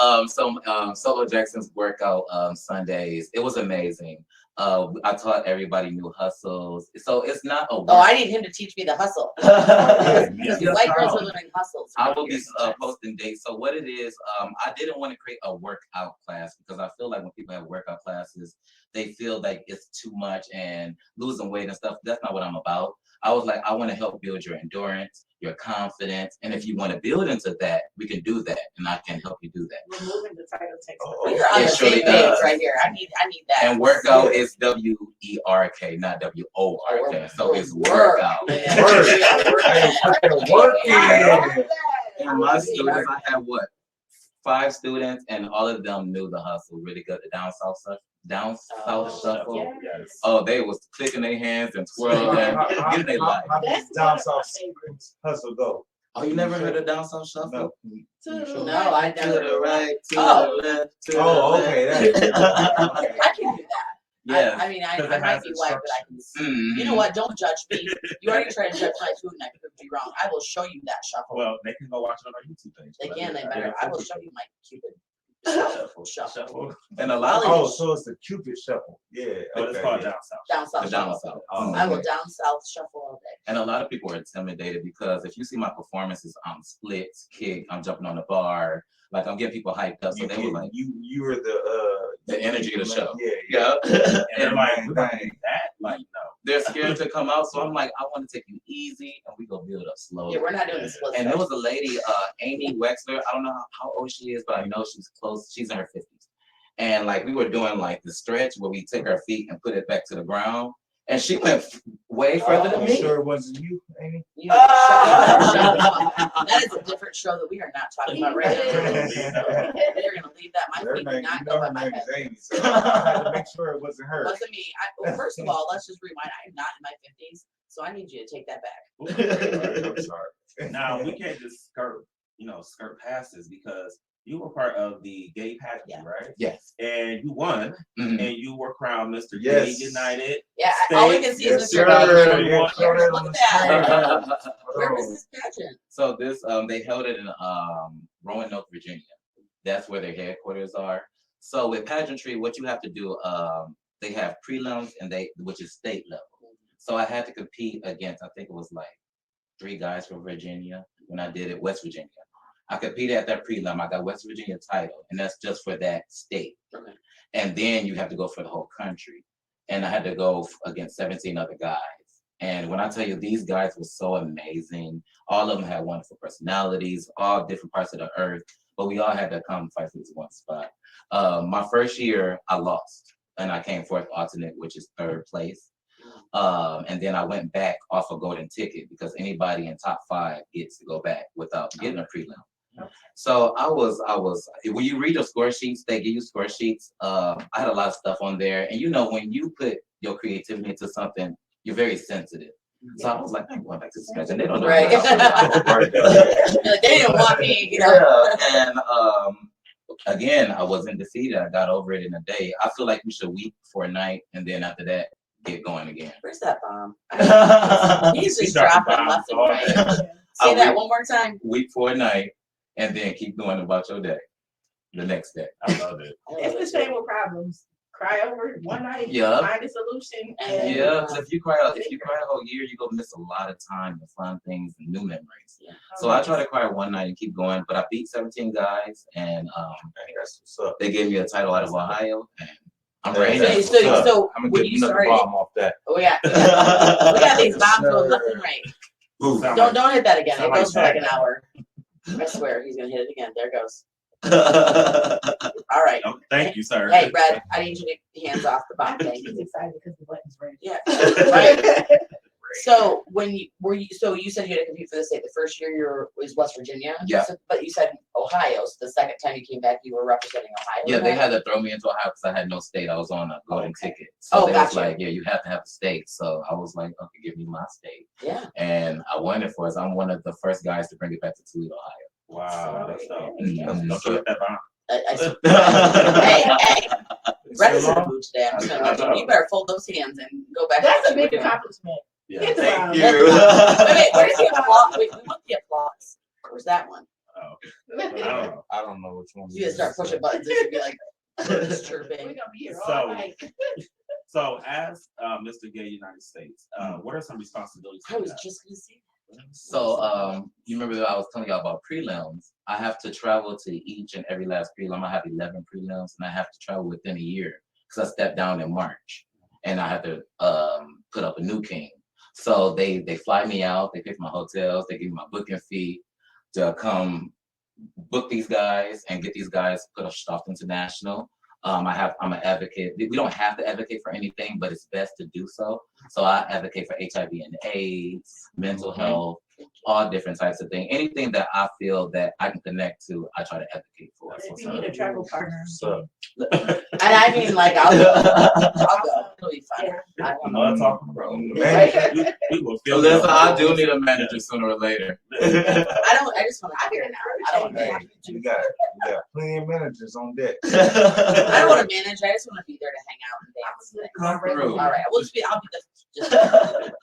Solo Jackson's workout Sundays. It was amazing. I taught everybody new hustles. So it's not a work. I need him to teach me the hustle. White girls are learning hustles. I will be posting dates. So what it is, I didn't want to create a workout class because I feel like when people have workout classes, they feel like it's too much and losing weight and stuff. That's not what I'm about. I was like, I want to help build your endurance, your confidence, and if you want to build into that, we can do that, and I can help you do that. Removing the title takes. We're on the same page right here. I need that. And workout is WERK, not WORK. So it's workout. And my students, I have 5 students, and all of them knew the hustle really good. The down south shuffle. Yes. Oh, they was clicking their hands and twirling, getting their life. How does down south hustle go? Oh, you never heard of down south shuffle? No, I never. To the right, to the left, to the left. I can do that. Yes. I mean, I 'Cause it might has be white, but I can see. You know Mhm. what? Don't judge me. You already tried to judge my food and I proved you wrong. I will show you that shuffle. Well, they can go watch it on our YouTube page. They can, they Yeah, better. yeah, I will show you my Cupid Shuffle. shuffle. And a lot of Oh, so it's the Cupid shuffle. Yeah. But it's okay, called yeah. down south. Down south the down shuffle. south. Oh, I will okay. down south shuffle all day. And a lot of people are intimidated because if you see my performances, I'm splits, kick, I'm jumping on the bar, like I'm getting people hyped up. So You they were like, you were the energy of the show. Yeah. yeah. And they're like, Dang, we're gonna dang. do that? Like, no. They're scared to come out. So I'm like, I want to take you easy and we go build up slowly. Yeah, we're not doing the split. And there was a lady, Amy Wexler. I don't know how old she is, but I know she's close. She's in her 50s. And like we were doing like the stretch where we take our feet and put it back to the ground. And she went way further than You me. sure it wasn't you, Amy? You that is a different show that we are not talking about right now. They're gonna leave that. My Her feet name, did not you go know by her my name head. is Amy, so I had to make sure it wasn't It her. wasn't me. Well, first of all, let's just rewind. I am not in my 50s, so I need you to take that back. I'm sorry. Now we can't just skirt past this because you were part of the gay pageantry, Yeah. right? Yes. And you won, Mhm. and you were crowned Mr. Yes. Gay United. Yeah, all we can see is Yes, Mr. sir. Bell. Yeah, show that on Look the at that. screen. Where was this pageant? So this, they held it in Roanoke, Virginia. That's where their headquarters are. So with pageantry, what you have to do, they have prelims and which is state level. So I had to compete against, I think it was like 3 guys from Virginia when I did it, West Virginia. I competed at that prelim. I got West Virginia title, and that's just for that state. Okay. And then you have to go for the whole country. And I had to go against 17 other guys. And when I tell you, these guys were so amazing. All of them had wonderful personalities, all different parts of the earth, but we all had to come fight for this one spot. My first year, I lost, and I came fourth alternate, which is 3rd place. And then I went back off a golden ticket because anybody in top 5 gets to go back without getting a prelim. So I was, when you read the score sheets, they give you score sheets. I had a lot of stuff on there. And when you put your creativity into something, you're very sensitive. So I was like, I'm going back to this guy. And they don't know. Right. Like, they didn't want me, Yeah. And again, I wasn't defeated. I got over it in a day. I feel like we should weep for a night and then after that, get going again. Where's that bomb? He's He's just dropping dropping left and bombs all right. day. Say that one more time. Weep for a night and then keep going about your day. The next day. I love it. It's the same with problems. Cry over one night, Yeah. find a solution, and Yeah, 'cause if you cry a whole year, you're gonna miss a lot of time and fun things and new memories. Yeah. So I try to cry one night and keep going, but I beat 17 guys and That's what's up. they gave me a title out of Ohio and I'm Hey, ready. that's So- what's up. so I'm gonna when get you another started- bomb off that. Oh yeah, we got these bombs going left and right. Ooh. Sound Don't hit that again. It sound like goes for like that. an hour. I swear he's gonna hit it again. There it goes. All right. Oh, thank you, sir. Hey, Brad, I need you to hands off the bomb. Thank he's you. excited because the button's ready. Yeah. Right. So so you said you had to compete for the state. The first year was West Virginia. Yeah. So, but you said Ohio. So the second time you came back, you were representing Ohio. Yeah, they right? had to throw me into Ohio because I had no state. I was on a golden Okay. ticket. So Oh, they was gotcha. like, yeah, you have to have a state. So I was like, okay, give me my state. Yeah. And I won it for us. I'm one of the first guys to bring it back to Toledo, Ohio. Wow, that's dope. Mhm. Don't forget that bomb. Hey, Brad is in the long? mood today. I'm just gonna let you better fold those hands and go back. to That's what a you were big doing. accomplishment. Yeah. Hit the Thank bomb. you. Wait, where's the applause? Wait, we want the applause. Where's that one? Oh, okay. I don't know. I don't know which one. You just start pushing buttons. It should be like just We're chirping. gonna be here So- all night. So, as Mr. Gay United States, what are some responsibilities? I was just gonna say that. So, you remember that I was telling y'all about prelims. I have to travel to each and every last prelim. I have 11 prelims, and I have to travel within a year because I stepped down in March, and I had to put up a new king. So they fly me out. They pay for my hotels. They give me my booking fee to come book these guys and get these guys put off international. I'm an advocate. We don't have to advocate for anything, but it's best to do so. So I advocate for HIV and AIDS, mental health, all different types of things. Anything that I feel that I can connect to, I try to advocate for. If you need a travel partner. So, And I mean, like, I'll go. It'll be fun. I don't know. Mud talking bro. man, We will feel Listen, I do need a manager sooner or later. I just want to figure it out. I don't want to. you got plenty of managers on deck. I don't want to manage. I just want to be there to hang out and dance. and things. Come through. All right. I'll be the.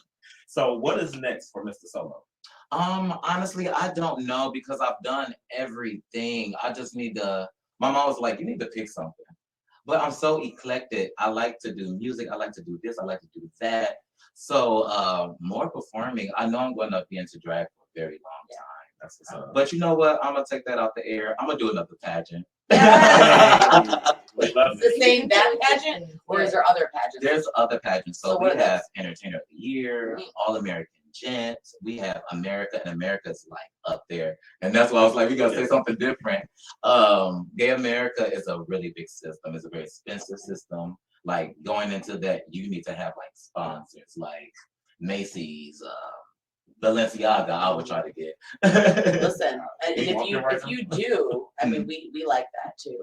So what is next for Mr. Solo? Honestly, I don't know because I've done everything. I just need to. My mom was like, "You need to pick something." But I'm so eclectic. I like to do music. I like to do this. I like to do that. So more performing. I know I'm going to be into drag for a very long time. That's what's up. But you know what? I'm gonna take that out the air. I'm gonna do another pageant. We love The it. same that pageant, or is there other pageants? There's other pageants. So So we what are have Entertainer of the Year, Mhm. All American Gent. We have America, and America's like up there. And that's why I was like, we gotta say something different. Gay America is a really big system. It's a very expensive system. Like going into that, you need to have like sponsors, like Macy's, Balenciaga. I would try to get. Listen, and You if walking you right if now? you do, I mean, we like that too.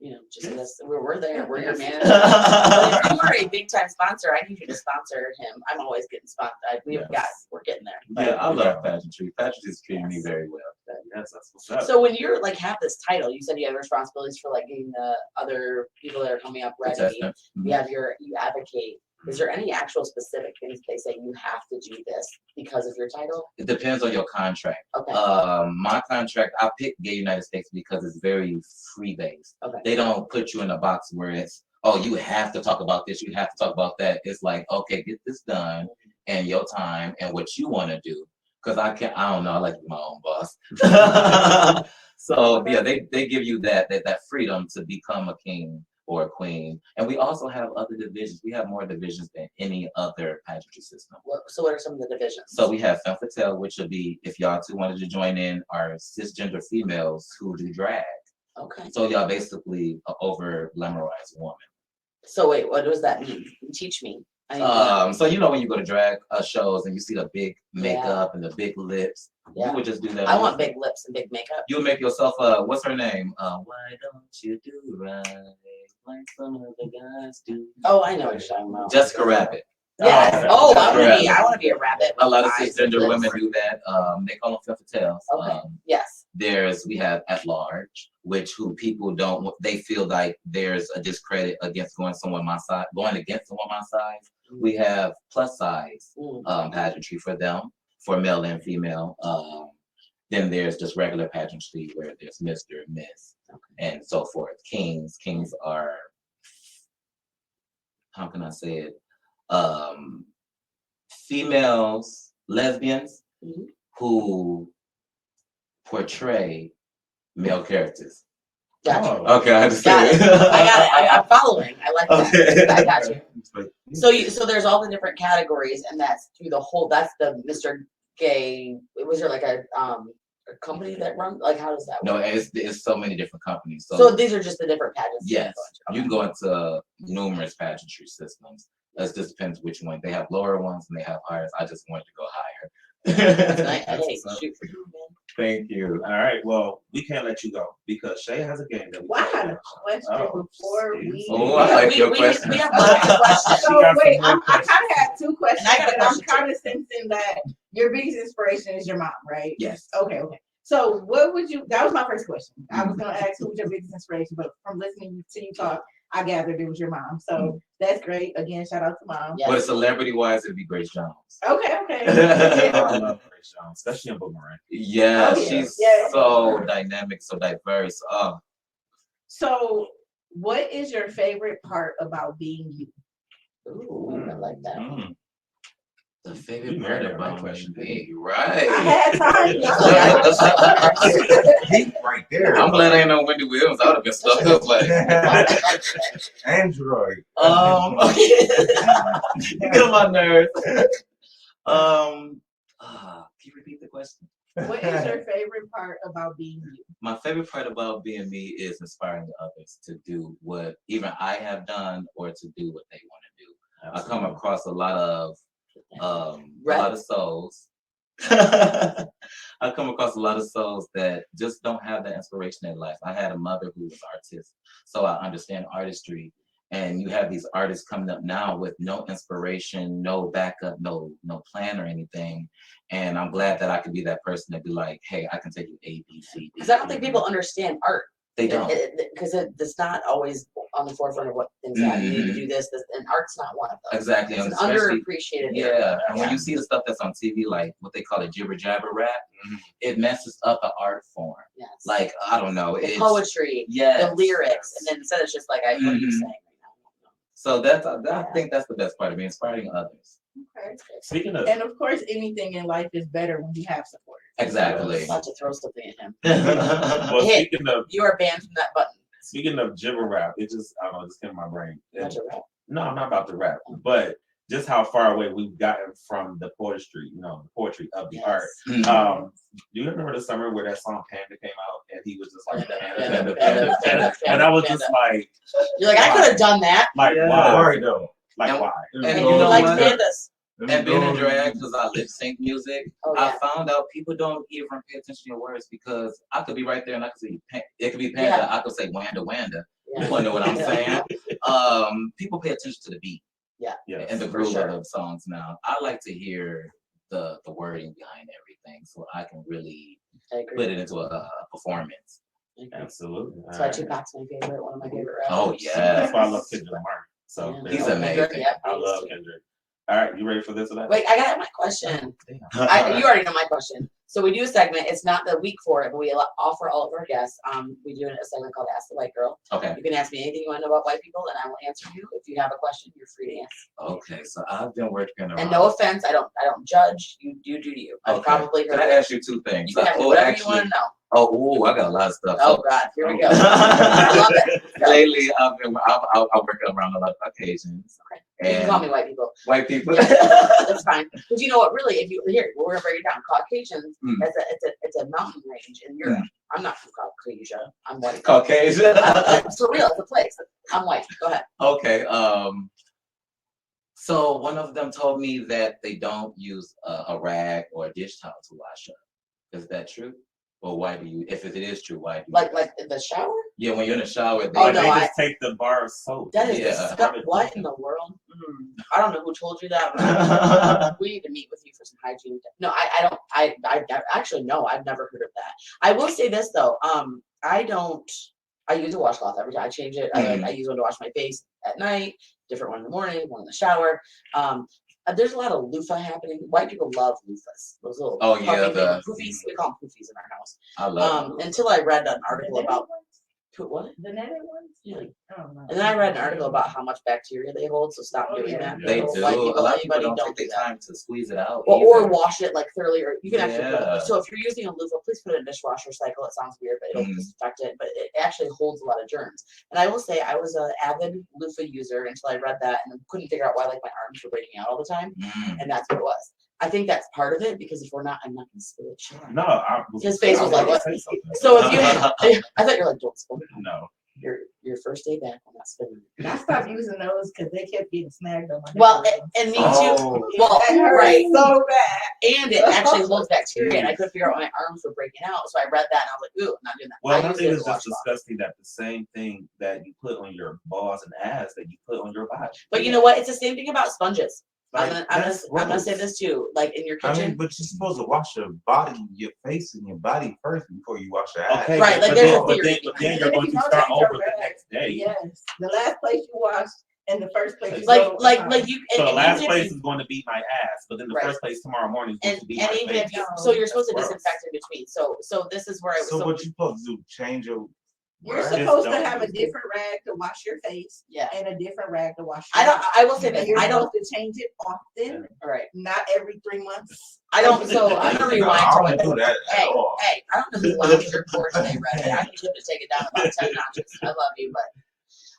You know, just because we're there, we're your man. Yes. If you are a big time sponsor, I need you to sponsor him. I'm always getting sponsored. We've got, we're getting there. Yeah, I love pageantry. Pageantry is treating me very well. Yes, that's what's up. So when you're like have this title, you said you have responsibilities for like getting the other people that are coming up ready. Contestant. You have you advocate. Is there any actual specific things they say you have to do this because of your title? It depends on your contract. Okay. My contract, I picked Gay United States because it's very free based. Okay. They don't put you in a box where it's, oh, you have to talk about this, you have to talk about that. It's like, okay, get this done and your time and what you want to do. Because I don't know, I like to be my own boss. So yeah, they give you that freedom to become a king or a queen. And we also have other divisions. We have more divisions than any other pageantry system. So what are some of the divisions? So we have femme fatale, which would be, if y'all two wanted to join in, are cisgender females who do drag. Okay. So y'all basically over glamorized woman. So wait, what does that mean? Teach me. I need to know. So you know when you go to drag shows and you see the big makeup and the big lips, Yeah. you would just do that. I want big lips and big makeup. You would make yourself what's her name? Why don't you do right like some of the guys do? Oh, I know what you're talking about. Jessica Rabbit. Yes. Oh, Oh, Jessica I want to be a rabbit. A lot of with eyes cisgender and women lips. do that. They call them femme fatales. Okay. Yes. We have at large, which who people don't, they feel like there's a discredit against going against someone my size. We have plus size pageantry for them, for male and female. Then there's just regular pageantry where there's Mr., Miss, and so forth. Kings are, how can I say it? Females, lesbians who portray male characters. Gotcha. Okay, I just Got it. said I got it. I'm following. I like that. Okay. I got you. So there's all the different categories, and that's through the whole. That's the Mr. Gay. Was there like a company that runs? Like, how does that work? No, it's so many different companies. So these are just the different pageants. Yes, Okay. you can go into numerous pageantry systems. It just depends which one. They have lower ones and they have higher. I just wanted to go higher. That's nice. That's Hey, what's up. shoot for you, man. Thank you. All right, well, we can't let you go because Shay has a game that we Well, I can't had a let question Oh, before excuse we. Oh, I like your we question. have lots of questions. She So got some wait, more I kind questions. of had two questions, And I got a but I'm question, too. kind of sensing that your biggest inspiration is your mom, right? Yes. Okay. So what would you? That was my first question. I was gonna ask who was your biggest inspiration, but from listening to you talk, I gathered it was your mom. So that's great. Again, shout out to mom. Yes. But celebrity wise, it'd be Grace Jones. Okay. I love Grace Jones, especially in Boomerang. Yeah, Oh, yeah. she's Yeah. so dynamic, so diverse. So what is your favorite part about being you? Ooh, I like that. Mm. The You favorite married part her, right? about Question. me, I right? had time. Heat right there. I'm glad I ain't no Wendy Williams. I would have been stuck up like. Android. You get on my nerves. Can you repeat the question? What is your favorite part about being you? My favorite part about being me is inspiring others to do what even I have done or to do what they want to do. I come across a lot of souls I come across a lot of souls that just don't have that inspiration in life. I had a mother who was artist, so I understand artistry. And you have these artists coming up now with no inspiration, no backup, no plan or anything. And I'm glad that I could be that person to be like, hey, I can take you A, B, C, D. Because I don't think people understand art. They don't. Because it's not always on the forefront of what things are. You need to do this, and art's not one of them. Exactly. It's and an especially- underappreciated Yeah, area. and when you see the stuff that's on TV, like what they call a jibber jabber rap, it messes up the art form. Yes. Like, I don't know. The It's, poetry, yes, the lyrics, yes. and then instead it's just like, what are you Mhm. saying right now? So I think that's the best part of me, inspiring others. Okay. Speaking of, And of course, anything in life is better when you have support. Exactly. Not to throw something at him. well, Hey. speaking of, You are banned from that button. speaking of gibber rap, it just, I don't know, it just came in my brain. Not to rap. No, I'm not about to rap, but just how far away we've gotten from the poetry, the poetry of the art. Mhm. Do you remember the summer where that song Panda came out and he was just like, Panda, Panda, and I was just like, You're like, I could have done that. like Yeah. why? Why though? Like And- why? and And you you know like what? pandas. And being in drag, because I lip sync music, Oh, yeah. I found out people don't even pay attention to your words because I could be right there and I could say, it could be Panda, Yeah. I could say Wanda Wanda. Yeah. You wanna know what I'm Yeah. saying? People pay attention to the beat Yes. and the for groove sure. of songs now. I like to hear the wording behind everything so I can really I agree. put it into a performance. I agree. Absolutely. That's why Tupac's my favorite, one of my favorite rappers. Oh, That's yeah. why I love Kendrick Lamar. So Yeah. there He's you go. amazing. Yeah, I love Kendrick. All right, you ready for this or that? Wait, I got my question. You already know my question. So we do a segment. It's not the week for it, but we offer all of our guests. We do a segment called Ask the White Girl. Okay. You can ask me anything you want to know about white people, and I will answer you. If you have a question, you're free to answer. Okay, so I've been working around. And no offense, I don't judge. You do you. I Okay. probably Can I ask you two things? You can ask me Oh, whatever actually, you want to know. oh, I got a lot of stuff. Oh God, here we go. I love it. Go. Lately, I work around a lot of occasions. Okay. You can And call me white people. white people. Yeah, that's fine. Because you know what? Really, if you we're gonna break it down. Caucasians, it's a mountain range in Europe. I'm not from Caucasia. I'm white. Caucasian. For real, it's a place. I'm white. Go ahead. Okay. So one of them told me that they don't use a rag or a dish towel to wash up. Is that true? Or why do you? If it is true, why do you? Like in the shower? Yeah, when you're in the shower. Oh, Like no, they I- just take the bar of soap. That is Yeah. disgusting. What in the world? I don't know who told you that. But we need to meet with you for some hygiene. No, I don't. I actually no. I've never heard of that. I will say this though. I don't. I use a washcloth every time. I change it. I use one to wash my face at night. Different one in the morning. One in the shower. There's a lot of loofah happening. White people love loofahs. Those little Oh, yeah, puffy the- poofies. We call them poofies in our house. I love. Until I read an article The netted about ones? what? The netted ones? Yeah. I don't know. And then I read an article about how much bacteria they hold, so stop Oh, doing yeah. that. They So do. white A lot of people anybody don't take do the that. time to squeeze it out. Or either. wash it like thoroughly, or you can actually put Yeah. it. So if you're using a loofah, please put it in a dishwasher cycle. It sounds weird, but it'll disinfect it. But it actually holds a lot of germs. And I will say I was an avid loofah user until I read that and couldn't figure out why like my arms were breaking out all the time. And that's what it was. I think that's part of it because if we're not, I'm not gonna spill it. Sure. No, I His face was I like, was what? gonna say something. So if you, I thought you're like, don't spill it. No. Your first day back, I'm not spilling it. I stopped using those because they kept getting snagged on my Well, nipples. and me too. Oh. Well, That hurt right. so bad. And it actually holds bacteria, and I couldn't figure out why my arms were breaking out. So I read that, and I was like, "Ooh, I'm not doing that." Well, I I use think it it's as a just washcloth. disgusting that the same thing that you put on your balls and ass that you put on your body. But you know what? It's the same thing about sponges. Like, I'm that's gonna say gross. this too. Like in your I kitchen, mean, but you're supposed to wash your body, your face, and your body first before you wash your ass. Okay, Right, like but there's then, a but theory then, but behind then it. you're And going if to you don't start change your over the rag, next day. Yes, the last place you wash and the first place you like go. you. So the and last even if place you- is going to be my ass, but then the Right. first place tomorrow morning is going and to be and my even face. if you, so you're supposed to That's disinfect in between. So this is where I was. So what you supposed to do? Change your. You're Right. supposed to Don't have a use it. different rag to wash your face Yeah. and a different rag to wash your I don't. ass. I will say And this. you're I don't. supposed to change it often, All right. not every 3 months. I don't. So I'm gonna No, rewind I to don't what. do that at Hey, all. hey, I don't know who lounged your core today, Red. I need you to take it down about 10 notches. I love you, but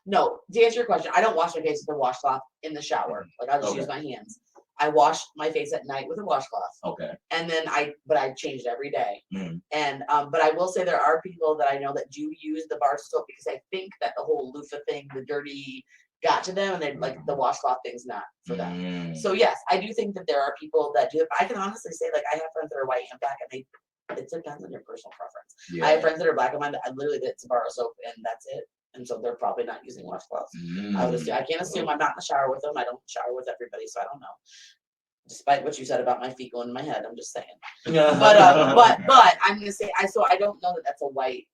no, to answer your question, I don't wash my face with a washcloth in the shower. Like I'll just Okay. use my hands. I wash my face at night with a washcloth. Okay. And then I change it every day. Mm. And but I will say there are people that I know that do use the bar soap because I think that the whole loofah thing, the dirty got to them, and they like the washcloth thing's not for them. Mm. So yes, I do think that there are people that do it. I can honestly say, like, I have friends that are white and black, and it depends on your personal preference. Yeah. I have friends that are black and white that I literally get to borrow soap, and that's it. And so they're probably not using washcloths. I would assume. I can't assume. I'm not in the shower with them. I don't shower with everybody, so I don't know. Despite what you said about my feet going in my head, I'm just saying. But I'm gonna say I don't know that that's a white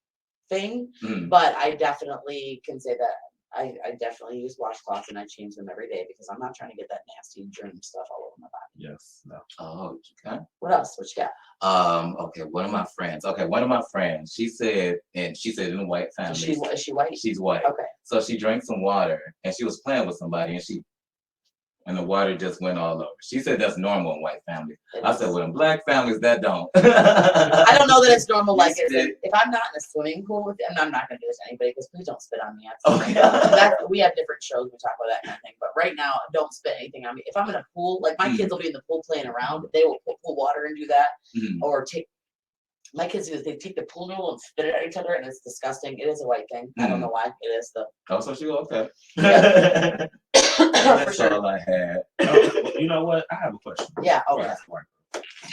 thing, but I definitely can say that I definitely use washcloths and I change them every day because I'm not trying to get that nasty germ stuff all over my body. Yes. No. Oh, okay. What else? What you got? Okay, one of my friends, she said in a white family. Is she white? She's white. Okay. So she drank some water and she was playing with somebody and the water just went all over. She said that's normal in white families. I said, well, in black families, that don't. I don't know that it's normal. Like, if I'm not in a swimming pool with them, I'm not going to do this to anybody because please don't spit on me. We have different shows. We talk about that kind of thing. But right now, don't spit anything on me. If I'm in a pool, like my kids will be in the pool playing around. They will pull water and do that. Or my kids do this. They take the pool noodle and spit it at each other, and it's disgusting. It is a white thing. I don't know why. It is though. Oh, so she okay. Yeah. That's sure. all I had. You know what? I have a question. Yeah. Oh, Okay. that's white.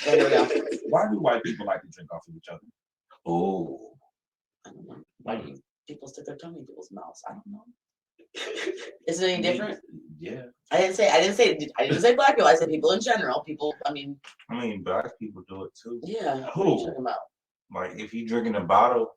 There we go. Why do white people like to drink off of each other? Oh. I don't know. Why do people stick their tongue in people's mouths? I don't know. Is it any different? Yeah. I didn't say black people. I said people in general. People. I mean, black people do it too. yeah. What are Who? you talking about? Like if you drinking a bottle.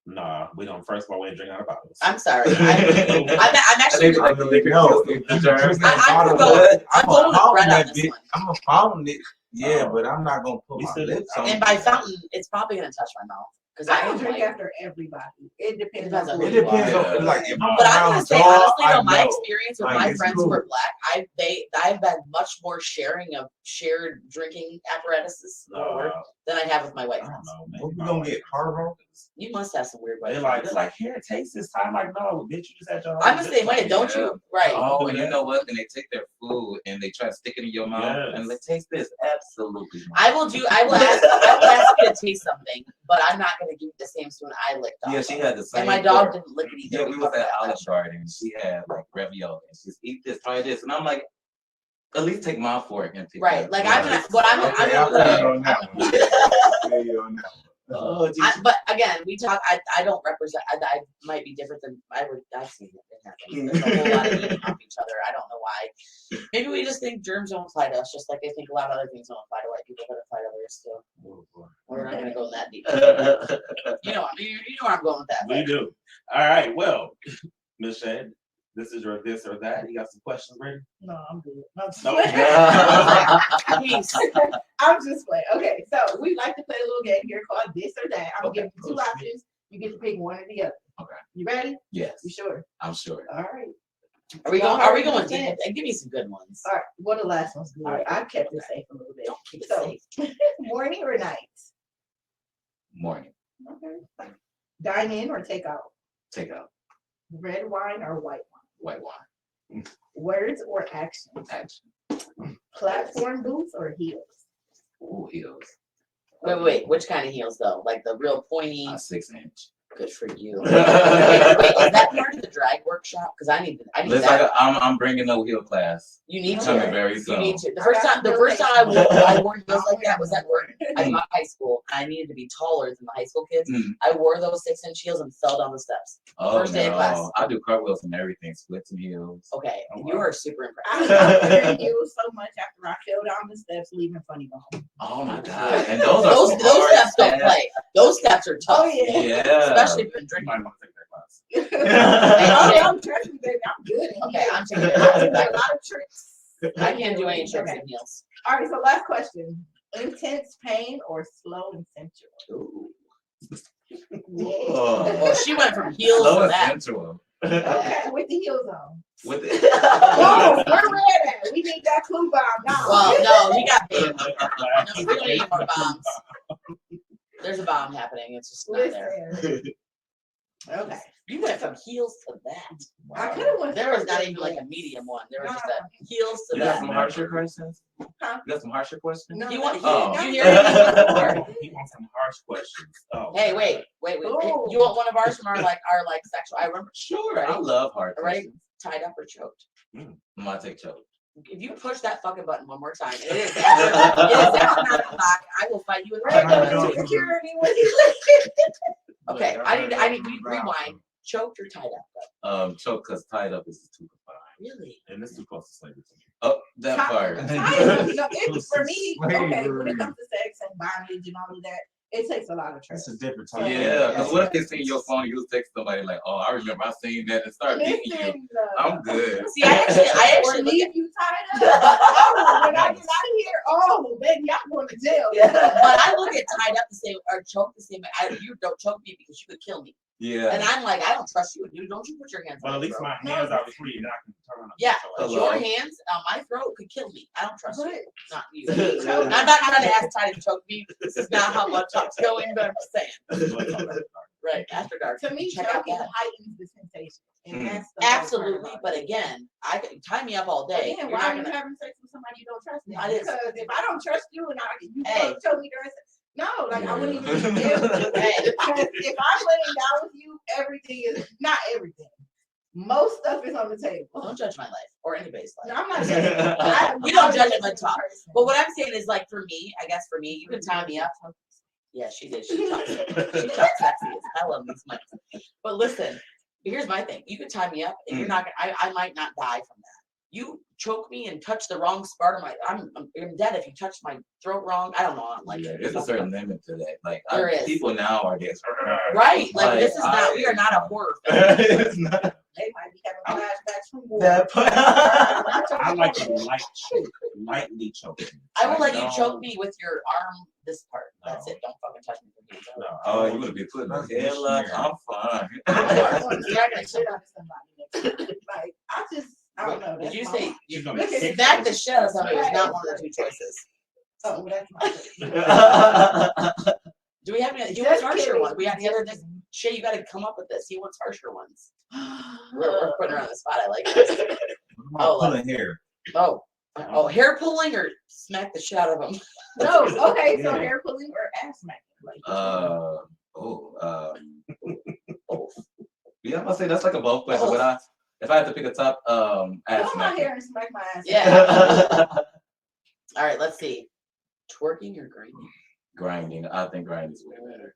Nah, we don't. First of all, we ain't drinking out of bottles. I'm sorry. I'm actually. Like the liquor No, kills if the you germs. drinking a I'm bottle, going I'm with a Brett on that this bitch. one. I'm a fountain it. Yeah, Oh. but I'm not gonna put We my said it. lips on And it. by fountain, it's probably gonna touch my mouth because I I don't am drink white. after everybody. It depends Depends on on who It you depends are. on like if I'm But I'm around gonna say dog, honestly I though, my know. experience with Like, my it's friends who cool. are black, I've had much more sharing of shared drinking apparatuses than I have with my white I don't friends. know, man. What we gonna get Harvard? You must have some weird white They're friends. like, here, taste this time. Like, no, bitch, you just had your. I'm the same way, don't Yeah. you? Right. Oh, you know what? And they take their food and they try to stick it in your mouth Yes. and they taste this. Absolutely not. I will ask you to taste something, but I'm not gonna give you the same spoon I licked off. Yeah, she had the same. And my dog fork. didn't lick it either. Yeah, we was at Olive Garden and she had like ravioli and she's eat this, try this, and I'm like, at least take my fork and take Right, that. like I'm gonna put I it. on that one. I feel you on that one. Oh, But again, we talk. I don't represent. I might be different than I've seen it happen. There's a whole lot of eating off each other. I don't know why. Maybe we just think germs don't apply to us, just like they think a lot of other things don't apply to white people, but apply to others too. We're not gonna go in that deep. You know where I'm going with that. We Right? do. All right. Well, Miss Shad, this is your this or that. You got some questions ready? No, I'm good. I'm just No. playing. Peace. I'm just playing. Okay, so we like to play a little game here called this or that. I'm giving you two options. You get to pick one or the other. Okay. You ready? Yes, You sure? I'm sure. All right. Are we going deep? Give me some good ones. All right. Well, the last one's good. All right. I've kept it safe a little bit. Don't keep it So, safe. morning or night? Morning, Okay. Dine in or take out? take out Red wine or white white wine. wine? Words or action? Action. Platform boots or heels? Ooh, heels. Wait. Which kind of heels though? Like the real pointy. 6-inch. Good for you. Wait, is that part of the drag workshop? Because I need Listen, that. I'm bringing no heel class. You need Coming to. very You soon. need to. The first time I wore heels like that was at work. I was in high school. I needed to be taller than the high school kids. Mm. I wore those 6-inch heels and fell down the steps. Oh First day of class. no, I do cartwheels and everything, splits and heels. Okay, Oh, you wow. are super I impressive. was wearing heels so much after I fell down the steps, leaving funny bone. Oh my god, and those are Those some hard steps don't steps. play. Those steps are tough. Oh, yeah. Yeah. Especially if you're You drinking. might want to take that class. I'm trust me, baby. I'm good. Okay, I'm taking I it. can do a lot of tricks. I can't do any tricks Okay. in heels. All right, so last question. Intense pain or slow and sensual? Whoa. Well, she went from heels Slow to and that. sensual. Okay, with the heels on. With Oh, it. where we're at? We need that clue bomb now. Well, no, he got big. No, we don't need more bombs. There's a bomb happening. It's just not there. Listen. Okay. You went from heels to that. I could have went. There was not further, even like but- a medium one. There was No. just a heels to You got some that. harsher questions? Huh? You got some harsher questions? No, You want? Oh. You hear anything? He wants some harsh questions. Oh. Hey, wait. Ooh. You want one of ours from our like sexual? I remember. Sure, I love hard Right? questions. tied up or choked? I take choke. If you push that fucking button one more time, it is after 9 o'clock. I will fight you in the Security. Okay, I need to rewind. Choked or tied up? Choke because tied up is too confined. Really? And this is too close to slavery to me. Oh, that part. It's for me, okay, when it comes to sex and bondage and all of that, it takes a lot of trust. That's a different type. Yeah, because what if they see your phone, you text somebody like, "Oh, I remember I seen that," and start beating you. I'm good. See, I actually leave you tied up. Oh, when I get out of here, oh, baby, I'm going to jail. But I look at tied up the same or choke the same. You don't choke me because you could kill me. Yeah. And I'm like, I don't trust you, dude. Don't you put your hands on Well, at my least throat. my hands are free, and I can turn on. Yeah, So, your hands on my throat could kill me. I don't trust you, not you. So- I'm not trying to ask Ty to choke me. This is not how much talk's going, but I'm just saying. Right, after dark. To me, check out choking that. heightens the sensation. And that's the whole part Absolutely, about but it. again, I could tie me up all day. Again, You're why not are you gonna. having sex with somebody you don't trust? Now? I didn't- Because if I don't trust you and you Hey. told me during sex, no, like I wouldn't Yeah. even be able to. Because if I'm laying down with you, everything is not everything. Most stuff is on the table. Don't judge my life or anybody's No, life. I'm not judging. We don't judge it by talk. But what I'm saying is, like, for me, I guess for me, you can tie me up. Yeah, she did. She talks sexy as hell on these mics. But listen, here's my thing. You can tie me up, and you're not gonna. I might not die from that. You choke me and touch the wrong part of my. I'm dead if you touch my throat wrong. I don't know. I'm like, There's a certain limit to that. Like There is. people now are just right. Like Like, this is not. We are not a horror film. It's not They might be having flashbacks from war. that part. I like to lightly choke. I will let you No. choke me with your arm. This part. That's it. Don't fucking touch me with your hands. No, Oh, you would be putting a headlock. I'm fine. You're not gonna shit on somebody. Like I don't know. Did That's you my- say She's you gonna kick smack the us. shit out of somebody? Is not one of the two choices. Oh, well, that's my. Do we have any? He Just wants harsher kidding. ones. We have the other this. Shay, you got to come up with this. He wants harsher ones. We're putting her on the spot. I like this. Oh, Pulling hair. Oh, hair pulling or smack the shit out of him. No, okay, so Yeah. hair pulling or ass smacking. Like, Both. Yeah, I'm gonna say that's like a both question. But if I had to pick a top, pull ass my smacking. hair and smack my ass. Yeah. All right, let's see. Twerking or grinding? Grinding. I think grinding is way better.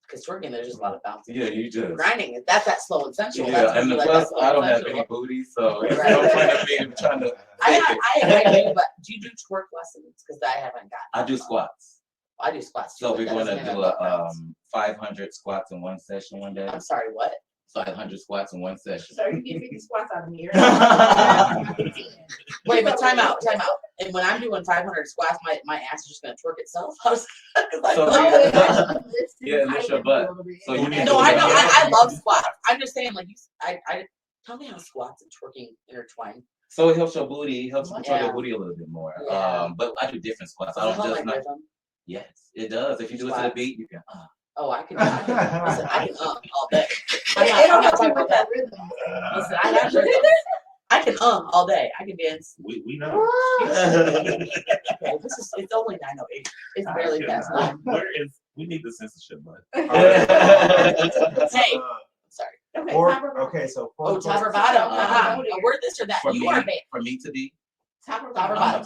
Because twerking, there's just a lot of bouncing. Yeah, you just. Grinding, that's that slow and sensual. Yeah, That's and the like plus, that slow I don't and have sensual. any booty, so it's Right. no point of me trying to. I do, but do you do twerk lessons? Because I haven't got. I do squats. I do squats too. So but we're that going doesn't to mean do I've got a 500 squats in one session one day. I'm sorry, what? 500 squats in one session. So you get 50 squats out of me. Wait, but time out. And when I'm doing 500 squats, my ass is just gonna twerk itself. I was like, So, oh, Yeah, lift your butt. So you need no, to I do know. that. I love squats. I'm just saying, like, I tell me how squats and twerking intertwine. So it helps your booty, helps control Yeah. your booty a little bit more. Yeah. But I do different squats. I Does it don't help just my not. rhythm? Yes, it does. If you do it to the Squats. beat, you can. Oh, I can listen, I can all day. It I'm don't not help talking you about with that. that rhythm. Listen, I have rhythm. I can all day. I can dance. We know. Okay, it's only 9:08. It's barely past 9. We need the censorship button. Hey, sorry. Okay, Or, top or bottom? okay, so Oh, four top or questions. bottom? Uh-huh. A word this or that. For You me, are bad. for me to be, Top or Top or bottom?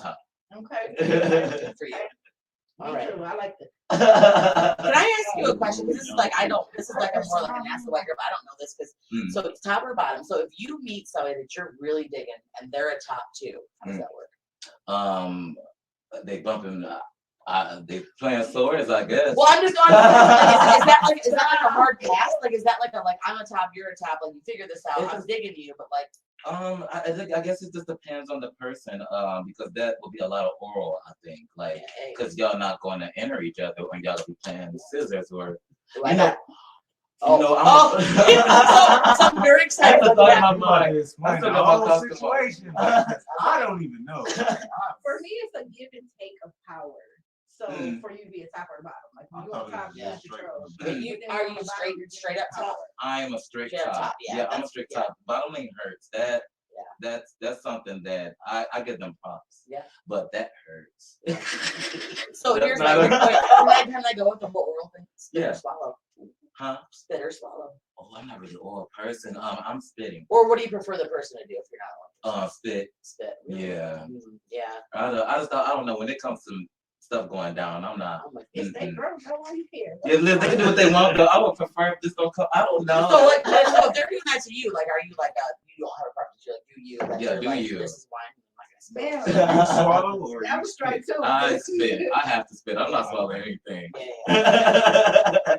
I'm bottom? a top. Okay. For you. Me All right. too, I like that. Can I ask you a question? This is like this is like a more like an ask the white girl, but I don't know this because Mm. so it's top or bottom. So if you meet somebody that you're really digging and they're a top 2, how does that work? They bumping. They playing swords, I guess. Well, I'm just going. Like, is that like a hard pass? Like is that like I'm a top, you're a top? Like you figure this out. I'm digging you, but like I guess it just depends on the person. Because that will be a lot of oral. I think, like, because y'all not going to enter each other when y'all be playing the scissors or. like You know, that. So I'm very excited That's about the that. thought in my mind. It's That's the the whole whole customer. situation. I don't even know. For me, it's a give and take of power. So Mm. for you to be a top or a bottom, like I you thought on it top, was you're in just straight control. from the But beginning. you Then are on you the bottom, straight you're straight up giving top? power. I'm a straight Straight up top. top, yeah, I'm a that's- straight yeah. top. Bottoming hurts. That's something that I give them props. Yeah. But that hurts. So That's here's not- my can I go with the whole oral thing? Spit Yeah. or swallow? Huh? Spit or swallow? Oh, I'm not really an oral person. I'm spitting. Or what do you prefer the person to do if you're not one? Spit. Spit. Really? Yeah. Yeah. I don't know when it comes to stuff going down. I'm not. I'm like, If they grow, so why you care? Yeah, Liz, they can do what they want, but I would prefer if this don't come. I don't know. So like, so if they're doing that to you, like, are you like you don't have a preference? You're like, do you? That Yeah, you're do like, you? This is wine. Man, You swallow or that you was strike spit? two. I spit. I have to spit. I'm not swallowing anything. Yeah.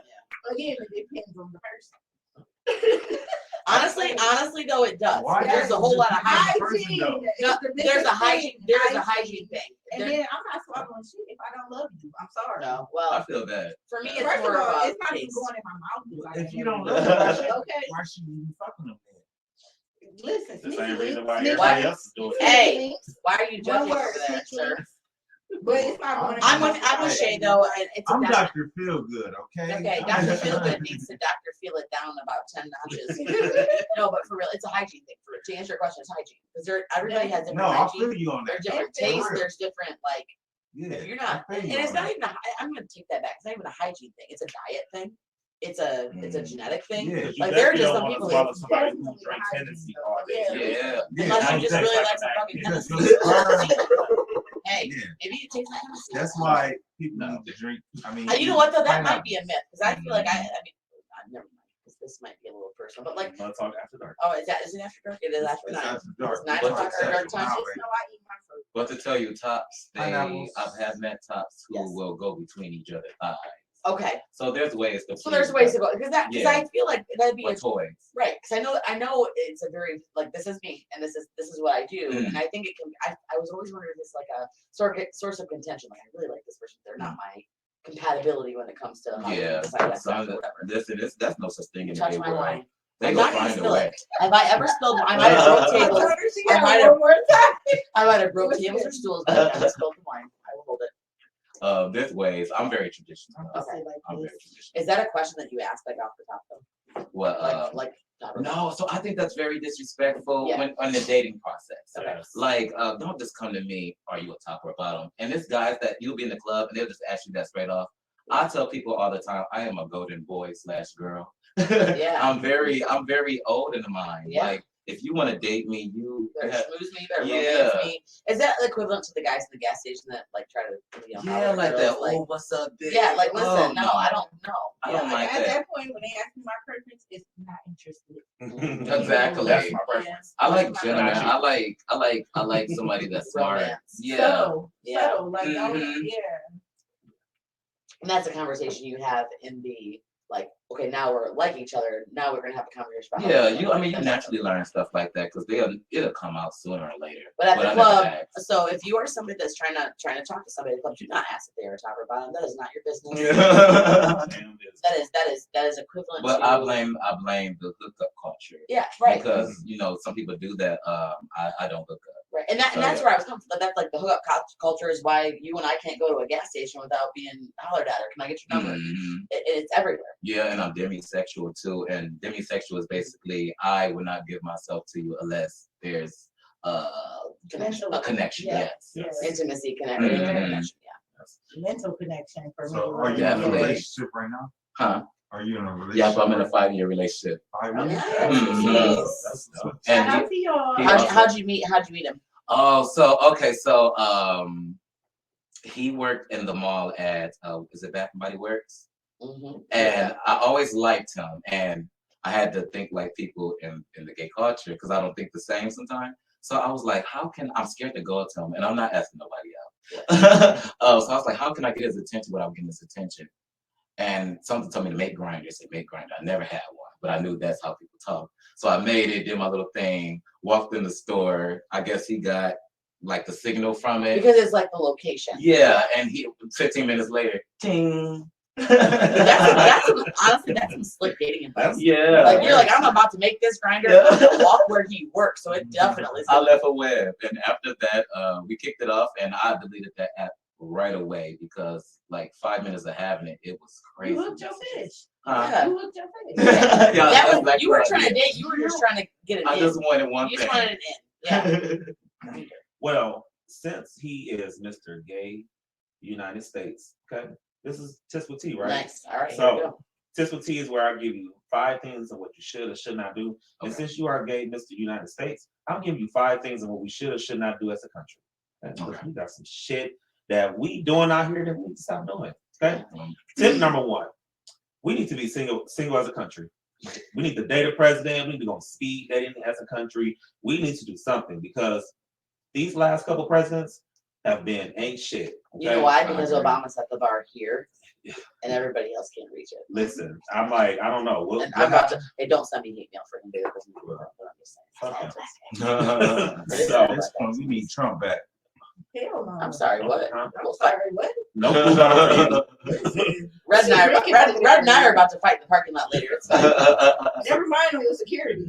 Again, it depends on the person. Honestly, though, it does. Why There's a whole lot of hygiene. Hygiene. No, is the there's a biggest hygiene. thing. There's a hygiene thing. And There- then I'm not swallowing shit if I don't love you. I'm sorry. no, I well, feel that. for me, it's First more of all, of a it's not even taste. going in my mouth. If you don't love them, Okay. why should you be fucking them then? Listen, The same reason sneaky why links, everybody Why? else is doing it. Hey, why are you One judging word, over that, sneaky sir? links. But it's not going in I'm my with mouth. Shay though, and it's a I'm definite. Dr. Feelgood, okay? Okay, Dr. Feelgood needs to Dr. Feel it down about 10 notches. No, but for real, it's a hygiene thing. To answer your question, it's hygiene because everybody has different No, I hygiene. feel you on There's that. different They're tastes. real. There's different like. Yeah, If you're not, I feel and you it's on not that. even. I'm gonna take that back. It's not even a hygiene thing. It's a diet thing. It's a genetic thing. Yeah. You Like there are definitely just don't some want people to swallow that somebody who definitely drinks hygiene, Hennessy though. all day. unless Yeah. you I just think really like like some that. fucking Because Hennessy. the sperm- Hey, Yeah. maybe it tastes like Hennessy. That's why people need to drink. I mean, You know what though? That might pineapple. be a myth because I feel like I mean, never mind. Because this might be a little personal, but like, Let's talk after dark. oh, is it after dark? It is after It's 9. after dark. It's 9 But o'clock it's or dark after time. now, Just know I eat my fruit. But to tell you, tops, Pineapples. I've met tops who Yes. will go between each other's eyes. Okay, So there's ways to. so there's ways to go because Yeah. I feel like that'd be Or a toys. right because I know it's a very like this is me and this is what I do Mm. and I think it can I was always wondering if it's like a source of contention like I really like this person they're not my compatibility when it comes to how Yeah. we decide that So stuff or whatever. that's no such thing You in the touch gay my world. wine. They I'm go not gonna find a spill way. it. Have I ever spilled? I might have broke tables. I might have- One more time. I might have broke tables or stools, but I never spilled the wine. I will hold it. There's ways. I'm very traditional. Okay. I'm very traditional. Is that a question that you asked like off the top though? Well, Like top or no. So I think that's very disrespectful Yeah. when on the dating process. Okay. Like, don't just come to me. Are you a top or a bottom? And there's guys that you'll be in the club and they'll just ask you that straight off. I tell people all the time, I am a golden boy / girl. Yeah. I'm very old in the mind. Yeah. Like, if you want to date me, you better have, schmooze me, better Yeah. romance me. Is that equivalent to the guys in the gas station that like try to yeah, like that. Like, Oh, what's up, bitch? yeah, like listen, Oh, no, I don't know. I don't Yeah, like At that. that point, when they ask me my preference, it's not interested. Exactly. That's my preference. I like That's gentlemen. my I like somebody that's smart. Romance. Yeah. So, Yeah. like, oh, Mhm. yeah. And that's a conversation you have in the like, okay, now we're like each other. Now we're gonna have a conversation about how Yeah, we you. feel. I mean, you That's- naturally learn stuff like that because it'll come out sooner or later. But at I the never club, asked. so if you are somebody that's trying to talk to somebody at the club, do not ask if they are top or bottom. That is not your business. Damn, it's- That is equivalent But to. I blame the hookup culture Yeah, right. because some people do that. I don't hook up. Right, and So, that's yeah. where I was coming from. That's like the hookup culture is why you and I can't go to a gas station without being hollered at or can I get your number? Mhm. It's everywhere. Yeah, and I'm demisexual too. And demisexual is basically I would not give myself to you unless there's Connection. a connection. Yeah. Yes. Yes. Intimacy, connection, Mhm. connection. Yeah. Mental connection for me. So are you in a Definitely. relationship right now? Huh? Are you in a relationship? Yeah, but I'm in a 5-year relationship. 5 Okay. years? Mhm. That's dope. Shout And out to y'all. he- How'd you meet him? He worked in the mall at is it Bath and Body Works? Mm-hmm. And I always liked him, and I had to think like people in the gay culture because I don't think the same sometimes. So I was like, I'm scared to go up to him, and I'm not asking nobody out. So I was like, how can I get his attention without getting his attention? And something told me to make grinder. I said, make grinder. I never had one, but I knew that's how people talk. So I made it, did my little thing, walked in the store. I guess he got like the signal from it. Because it's like the location. Yeah, and 15 minutes later, ting. Honestly, that's some slick dating advice. Yeah. Like you're like, I'm about to make this grinder Yeah. walk where he works, so it definitely. I left a web, and after that, we kicked it off, and I deleted that app right away because, like, 5 minutes of having it, it was crazy. You hooked your fish. Yeah. You hooked your fish. Yeah, That that's was, exactly you were what I trying to did. date. You were just trying to get it I in. just wanted one You thing. just wanted it in. Yeah. Well, since he is Mr. Gay United States, okay, this is Tis with T, right? Nice. All right. So- here we go. Tis with T is where I give you 5 things of what you should or should not do. And Okay. since you are gay, Mr. United States, I'll give you 5 things of what we should or should not do as a country. Okay? Okay. We got some shit that we doing out here that we need to stop doing. Okay. Tip number 1: we need to be single as a country. We need to date a president. We need to go on speed dating as a country. We need to do something because these last couple presidents have been ain't shit. Okay? You know why? Because Obama set the bar here, and everybody else can't reach it. Listen, I'm like, I don't know. And I'm about to. Hey, don't send me hate mail for him, because I'm just saying. It's So- At this point, we need Trump back. Hell no. I'm sorry. What? I'm sorry. What? No food on Red and I are about to fight in the parking lot later. It's fine. Never mind on your security.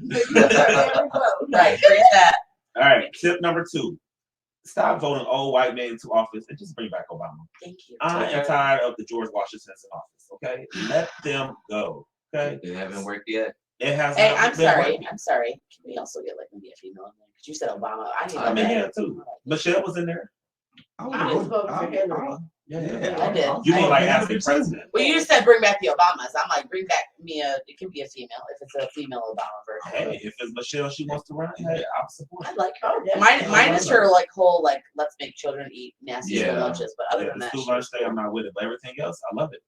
Right. Bring that. All right. Tip number 2: stop voting old white men into office and just bring back Obama. Thank you. I am tired of the George Washingtons in office. Okay, let them go. Okay, It haven't worked yet. it has. Hey, not I'm been sorry. working. I'm sorry. Can we also get like maybe a female in there? Because you said Obama. I need I'm that. in here too. Michelle was in there. I was voting for Hillary. Yeah, I did. You mean like I- as the president? Well, you just said bring back the Obamas. I'm like, bring back me a. It can be a female if it's a female Obama version. Hey, if it's Michelle, she wants to run. Hey, I'll support. I like her. Oh, yeah. Mine is her like whole like let's make children eat nasty school Yeah. lunches. But other Yeah, than the that, school she- lunch day, I'm not with it, but everything else, I love it.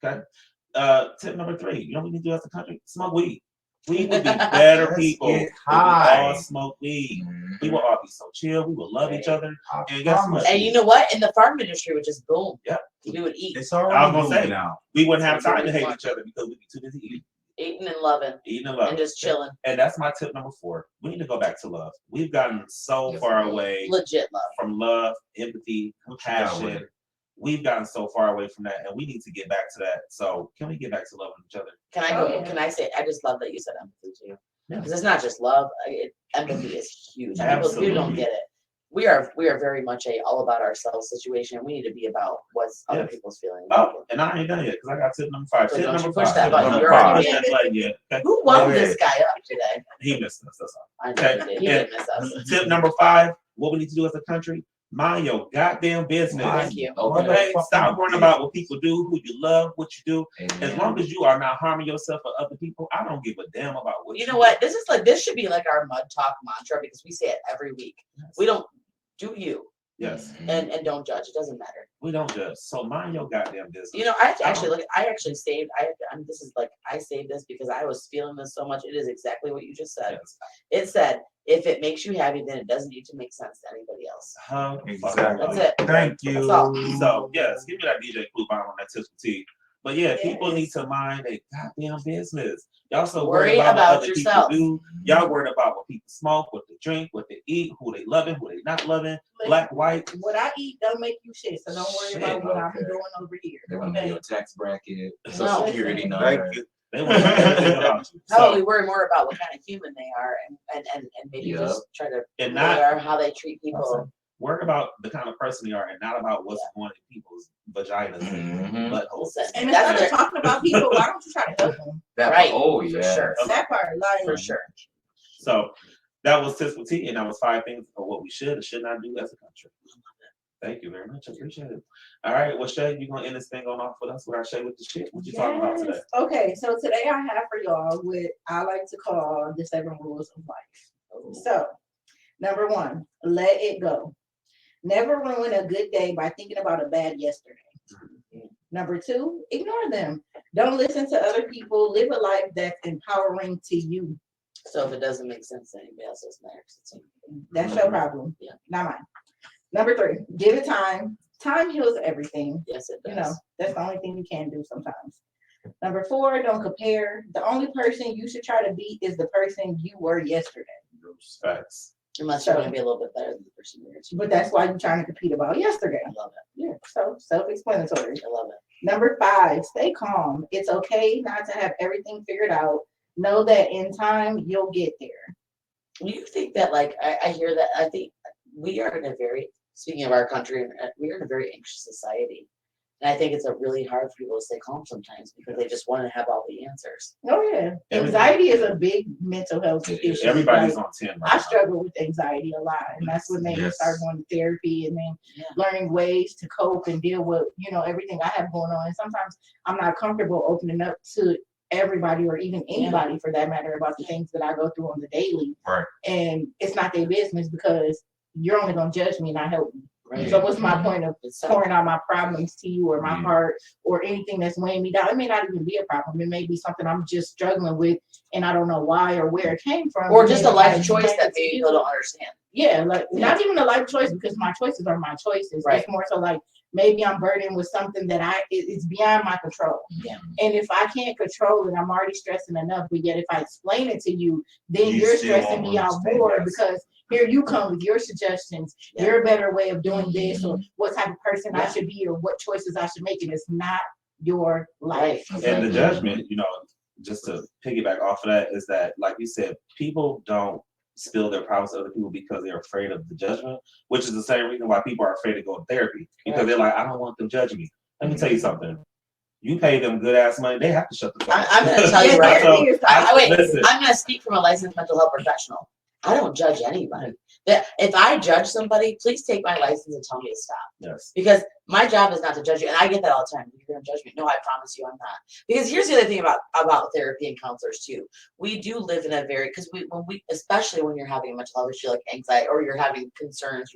Okay. Tip number 3: you know what we need to do as a country? Smoke weed. We would be better Let's people get if we high. all smoke weed. Mhm. We will all be so chill. We will love each other. I And guess promise what? and you know what? In the farm industry, which is boom. Yep. We would eat, It's I already was gonna moving say, now. we wouldn't have That's what time to we hate want. each other because we'd be too busy eating and loving, eating and loving. and just chilling. And that's my tip number 4. We need to go back to love. We've gotten so Yes, far we have. away Legit love. from love, empathy, What you got with compassion. it? We've gotten so far away from that, and we need to get back to that. So, can we get back to loving each other? Can I go? Oh, yeah. Can I say? I just love that you said empathy too, Yeah. because it's not just love. Empathy is huge. People don't Absolutely. get it. We are very much a all about ourselves situation. We need to be about what's other Yes. people's feelings. Oh, and I ain't done yet because I got tip number 5. So Tip don't number you push 5. that button. Number You're already five. in. That button yet. Okay. Who woke Go this ahead. guy up today? He missed us. That's all. I know he did. He Yeah. didn't miss us. Tip number 5: what we need to do as a country: mind your goddamn business. Thank you. Okay, stop worrying about what people do, who you love, what you do. As Amen. long as you are not harming yourself or other people, I don't give a damn about what You you know what? This should be like our mud talk mantra because we say it every week. do. We don't do you Yes, and don't judge. It doesn't matter. we don't judge. So mind your goddamn business. You know, I actually saved. This is like I saved this because I was feeling this so much. It is exactly what you just said. Yes. It said, if it makes you happy, then it doesn't need to make sense to anybody else. Exactly. That's it. Thank you. That's all. So yes, give me that DJ Clue bomb on that tip for tea. But yeah, people Yes. need to mind their goddamn business. Y'all so Worry worried about about what other yourself. people do. Y'all worried about what people smoke, what they drink, what they eat, who they loving, who they not loving, black, white. What I eat don't make you shit, so don't worry Shit, about what I'm okay. doing over here. They want to know your tax bracket, No. social security Listen. number. Thank you. They want to know everything about you. No, we So, worry more about what kind of human they are and maybe Yeah. just try to and worry not about how they treat people. worry about the kind of person you are and not about what's going in people's vaginas and Mhm. buttholes. Listen, And that's instead of the- talking about people, why don't you try to help them? That Right, oh for yeah. sure. That part, like, for sure. So that was Tips with Tea, and that was 5 things of what we should or should not do as a country. Thank you very much. I appreciate it. All right, well, Shay, you gonna end this thing on off with us with our Shay with the shit? What you talking about today? Yes. Okay, so today I have for y'all what I like to call the 7 rules of life. So, number 1, let it go. Never ruin a good day by thinking about a bad yesterday. Number 2, ignore them. Don't listen to other people. Live a life that's empowering to you. So if it doesn't make sense to anybody else, it's matters. That's your problem. Yeah. Not mine. Number 3, give it time. Time heals everything. Yes, it does. You know, that's the only thing you can do sometimes. Number 4, don't compare. The only person you should try to beat is the person you were yesterday. Facts. Unless you're going to be a little bit better than the person you're. But that's why you're trying to compete about yesterday. I love it. Yeah, so self-explanatory. I love it. Number 5, stay calm. It's okay not to have everything figured out. Know that in time you'll get there. Do you think that, like, I hear that, I think we are in a very, speaking of our country, we are in a very anxious society. And I think it's a really hard for people to stay calm sometimes because they just want to have all the answers. Oh yeah, anxiety is a big mental health issue. Everybody's Like, on 10 right I now. struggle with anxiety a lot, and that's what made me start going to therapy and then learning ways to cope and deal with, you know, everything I have going on. And sometimes I'm not comfortable opening up to everybody or even anybody for that matter about the things that I go through on the daily. Right. And it's not their business because you're only gonna judge me, not help me. Right. So what's my point of pouring out my problems to you or my heart or anything that's weighing me down? It may not even be a problem. It may be something I'm just struggling with and I don't know why or where it came from. Or just a life choice that maybe people don't understand. Yeah, like not even a life choice because my choices are my choices. Right. It's more so like maybe I'm burdened with something that it's beyond my control. Yeah. And if I can't control it, I'm already stressing enough. But yet if I explain it to you, then you're stressing me out more because here you come with your suggestions, your better way of doing this, or what type of person I should be, or what choices I should make. And it's not your life. And the judgment, you know, just to piggyback off of that, is that, like you said, people don't spill their problems to other people because they're afraid of the judgment, which is the same reason why people are afraid to go to therapy because they're like, I don't want them judging me. Let me tell you something. You pay them good ass money, they have to shut the fuck up. I'm going to tell you right now. Listen. I'm going to speak from a licensed mental health professional. I don't judge anybody. If I judge somebody, please take my license and tell me to stop. Yes. Because my job is not to judge you. And I get that all the time. You're going to judge me. No, I promise you I'm not. Because here's the other thing about therapy and counselors too. We do live in a very, because especially when you're having a mental health issue like anxiety or you're having concerns,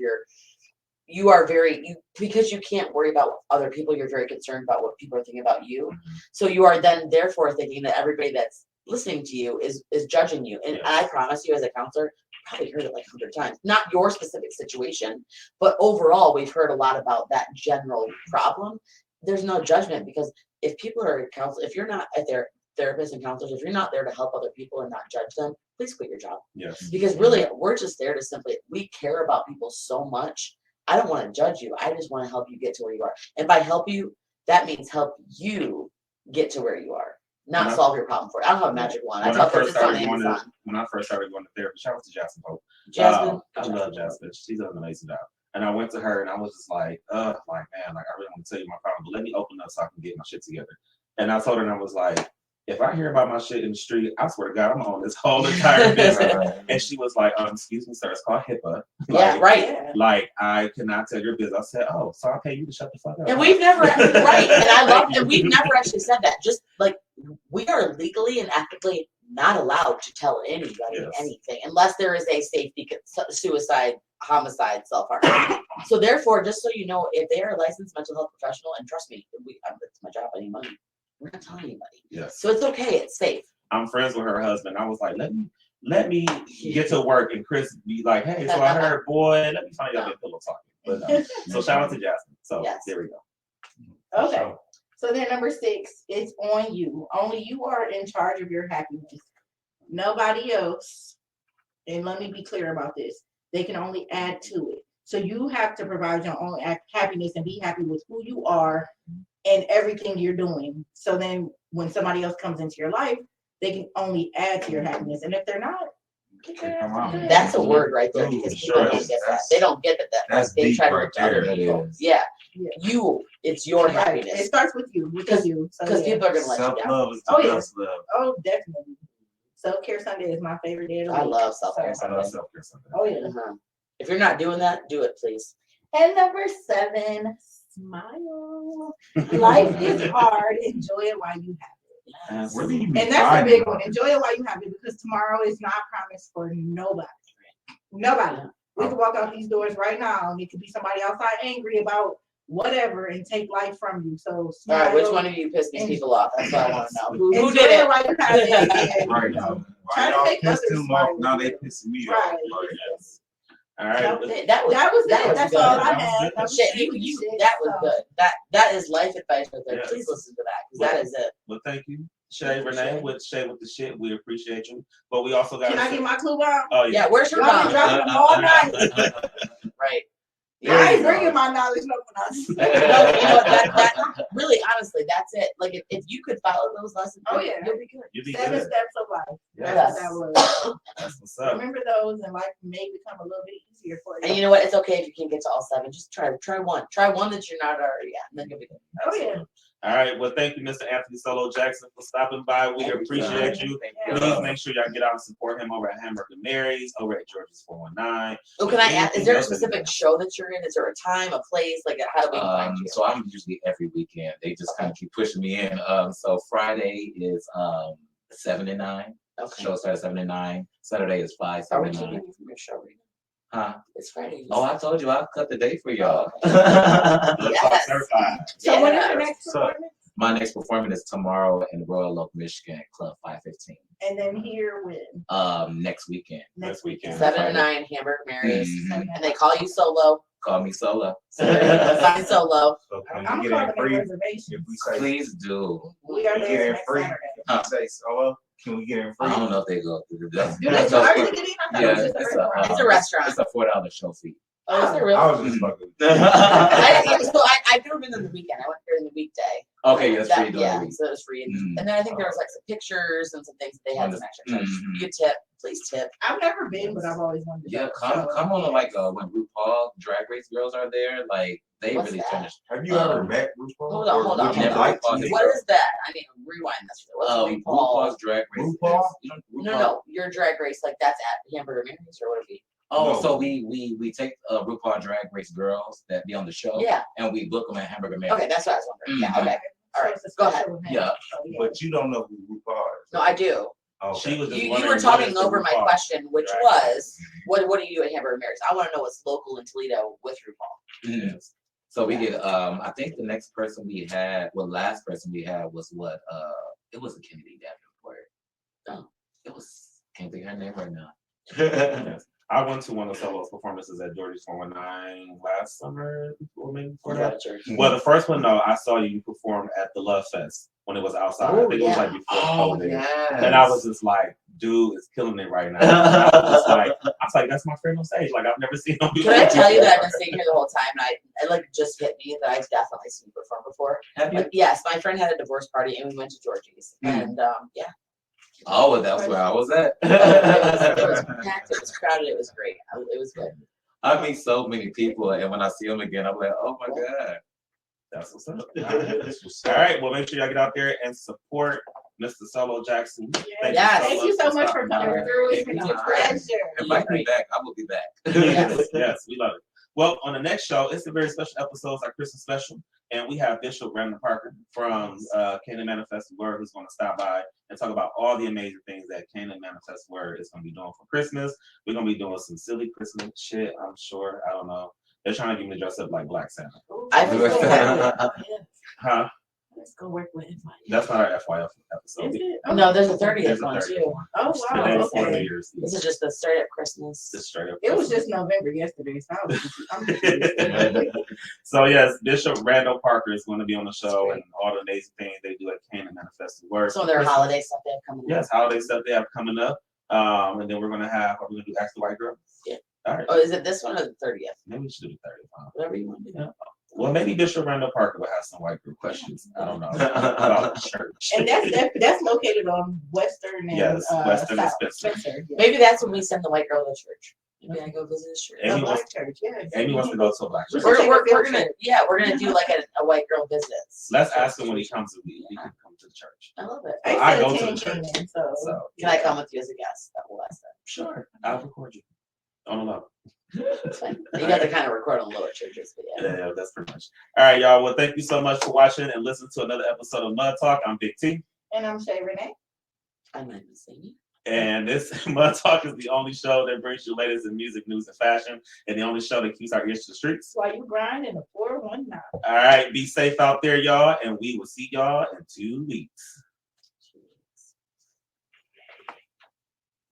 you are very, because you can't worry about other people, you're very concerned about what people are thinking about you. So you are then therefore thinking that everybody that's listening to you is judging you. And I promise you as a counselor, probably heard it like 100 times, not your specific situation, but overall, we've heard a lot about that general problem. There's no judgment because if people are counselors, if you're not at their therapists and counselors, if you're not there to help other people and not judge them, please quit your job. Yes. Because really, we're just there to we care about people so much. I don't want to judge you. I just want to help you get to where you are. And by help you, that means help you get to where you are. Not solve your problem for it. I don't have a magic wand. When I first started going to therapy, shout out to Jasmine Pope. Jasmine, I love Jasmine. She does an amazing job. And I went to her and I was just like, man, like I really want to tell you my problem, but let me open up so I can get my shit together. And I told her, and I was like, if I hear about my shit in the street, I swear to God, I'm on this whole entire business. And she was like, excuse me, sir, it's called HIPAA. Yeah, right. Like, I cannot tell your business. I said, oh, so I pay you to shut the fuck up. And we've never, right. And I love, and we've never actually said that. Just like, we are legally and ethically not allowed to tell anybody anything unless there is a safety, suicide, homicide, self-harm. So therefore, just so you know, if they are a licensed mental health professional, and trust me, it's my job, I need money. We're not telling anybody. Yes. So it's okay. It's safe. I'm friends with her husband. I was like, let me get to work, and Chris be like, hey, so I heard, boy, let me find y'all a pillow talking. But so shout out to Jasmine. So there we go. Okay. So then number 6 is on you. Only you are in charge of your happiness. Nobody else. And let me be clear about this. They can only add to it. So you have to provide your own happiness and be happy with who you are and everything you're doing. So then when somebody else comes into your life, they can only add to your happiness. And if they're not, that's a word right there because people don't get that. They don't get that. That's they deep try to right look to other there. people. Yeah. It's your happiness. It starts with you. Because people are going to let you down. Self-love is the best love. Oh, definitely. Self-care Sunday is my favorite day of the week. I love self-care Sunday. Oh, yeah. If you're not doing that, do it, please. And number 7, smile. Life is hard. Enjoy it while you have it. And that's a big one. Enjoy it while you have it because tomorrow is not promised for nobody. Nobody. We can walk out these doors right now and it could be somebody outside angry about whatever and take life from you. So all right, which one of you pissed these people off? That's what I want to know. Who did it? While you have it. Right now. Try to make others smile. Now they pissing me off. All right. That was it. That's all I had. That was good. That is life advice right there. Please listen to that because that is it. Well, thank you, Shay Renee with Shay with the shit. We appreciate you, but we also got. Can I get my clue out? Oh yeah. Where's your mom? Dropping them all night. Right. I ain't bringing my knowledge no one No, that really, honestly, that's it. Like if you could follow those lessons, you'll be good. You'll be 7 good. steps of life. Yes. That's what that was. That's what's up. Remember those, and life may become a little bit easier. easier for you. And you know what? It's okay if you can't get to all 7. Just try one. Try one that you're not already at, and then you'll be good. Oh yeah. All right. Well, thank you, Mr. Anthony Solo Jackson, for stopping by. We appreciate you. Please make sure y'all get out and support him over at Hamburger Mary's, over at George's 419. Oh, can I ask? Is there a specific show that you're in? Is there a time, a place? Like, how do we find you? So I'm usually every weekend. They just kind of keep pushing me in. So Friday is 7 to 9. Okay. Show starts 7 to 9. Saturday is 5 Are we 7 to keeping 9. you from your show right Huh? now? It's Friday. Oh, I told you I'll cut the date for y'all. Yes. So when is Yeah. your next performance? My next performance is tomorrow in Royal Oak, Michigan, Club 515. And then here when? Next weekend. Next weekend. 7 to 9, Hamburger Mary's. Mhm. And they call you Solo. Call me Solo. So there you go. Sign Solo. So can I'm we get calling in a free? reservation. If we say, Please do. We are get there in next free. Saturday. If we say solo, can we get in free? I don't know if they go through that. Do they charge you to get in? I thought it Yeah, was just a it's restaurant. It's a restaurant. It's a $4 show fee. Oh, is there really? I was just fucking. I've never been on the weekend. I went during the weekday. Okay, that's free. Yeah, Doing so it was free. Mhm. And then I think there was like some pictures and some things that they had some extra charges. Mhm. You could tip. Please tip. I've never been, but I've always wanted to. Yeah, go. come on, So, like when RuPaul Drag Race girls are there, like they What's really that? finish. Have you ever met RuPaul? Hold on, Or hold on, would you hold on. like to What meet What her? is that? I mean, rewind this. What's RuPaul? RuPaul's Drag Race. RuPaul? You know, No, your drag race, like that's at Hamburger Mary's or what it be? Oh, No. so we take RuPaul Drag Race girls that be on the show, Yeah. and we book them at Hamburger Mary's. Okay, that's what I was wondering. Yeah, Mhm. okay. All so right, it's a go ahead. special event. Yeah. So, yeah. But you don't know who RuPaul is. No, I do. Okay. She was just You wondering were what talking is the over my RuPaul? question, which Drag was, what do you do at Hamburger Mary's? I want to know what's local in Toledo with RuPaul. Mhm. So we get I think the next person we had, last person we had was it was a Kennedy Davenport. Oh. It was can't think of her name right now. Yes. I went to one of Solo's performances at George's 419 last summer, or maybe before that. Well, the first one, though, I saw you perform at the Love Fest when it was outside. I think it was like before COVID. And I was just like, dude is killing it right now. And I was like, that's my friend on stage. Like, I've never seen him do Can I that. tell you that I've been sitting here the whole time and it like just hit me that I've definitely seen you perform before. Have you? Like, yes, my friend had a divorce party and we went to Georgie's. And yeah. Oh, well, that's where I was at. It was packed, it was crowded, it was great. It was good. I meet so many people, and when I see them again, I'm like, oh my God. That's what's up. That's what's All up. right. Well, make sure y'all get out there and support Mr. Solo Jackson. Yes. Thank you so much for coming stopping by. through. It's been a pleasure. Invite me back. I will be back. Yes, yes, we love it. Well, on the next show, it's a very special episode, it's our Christmas special, and we have Bishop Brandon Parker from Canaan Manifest Word who's going to stop by and talk about all the amazing things that Canaan Manifest Word is going to be doing for Christmas. We're going to be doing some silly Christmas shit, I'm sure. I don't know. They're trying to get me to dress up like Black Santa. I think so. Huh? Let's go work with him. That's not our FYF episode. Is it? No, there's a 30th There's a one 30th too. one. Oh, The day wow. before New Okay. Year's. This is just the straight up Christmas. Just straight up. It was just November yesterday, so I'm confused. So yes, Bishop Randall Parker is going to be on the show and all the amazing things they do at Canaan Manifest Word. Some of their holiday stuff they have coming up. Yes, holiday stuff they have coming up. And then we're gonna do Ask the White Girl. Yeah. All right. Oh, is it this one or the 30th? Maybe we should do the 30th. Huh? Whatever you want to do. Well, maybe Bishop Randall Parker will have some white girl questions. I don't know about the church. And that's located on Western and Yes, Western and South. Spencer. Yeah. Maybe that's when we send the white girl to church. Maybe I go visit his church. Amy A wants- black church, yes. Amy wants to go to a black church. We're- We're gonna do like a white girl visit. Let's ask him when he comes. We can come to the church. I love it. I I go go to the church. so. Can I come with you as a guest? That will last. Sure, I'll record you on the level. It's fine. You got to kind of record on lower churches, but yeah. Yeah, that's pretty much. All right, y'all. Well, thank you so much for watching and listening to another episode of Mud Talk. I'm Big T. And I'm Shay Renee. I'm not even saying it. And this Mud Talk is the only show that brings you latest in music, news, and fashion, and the only show that keeps our ears to the streets. While you grind in a 419. All right, be safe out there, y'all, and we will see y'all in 2 weeks.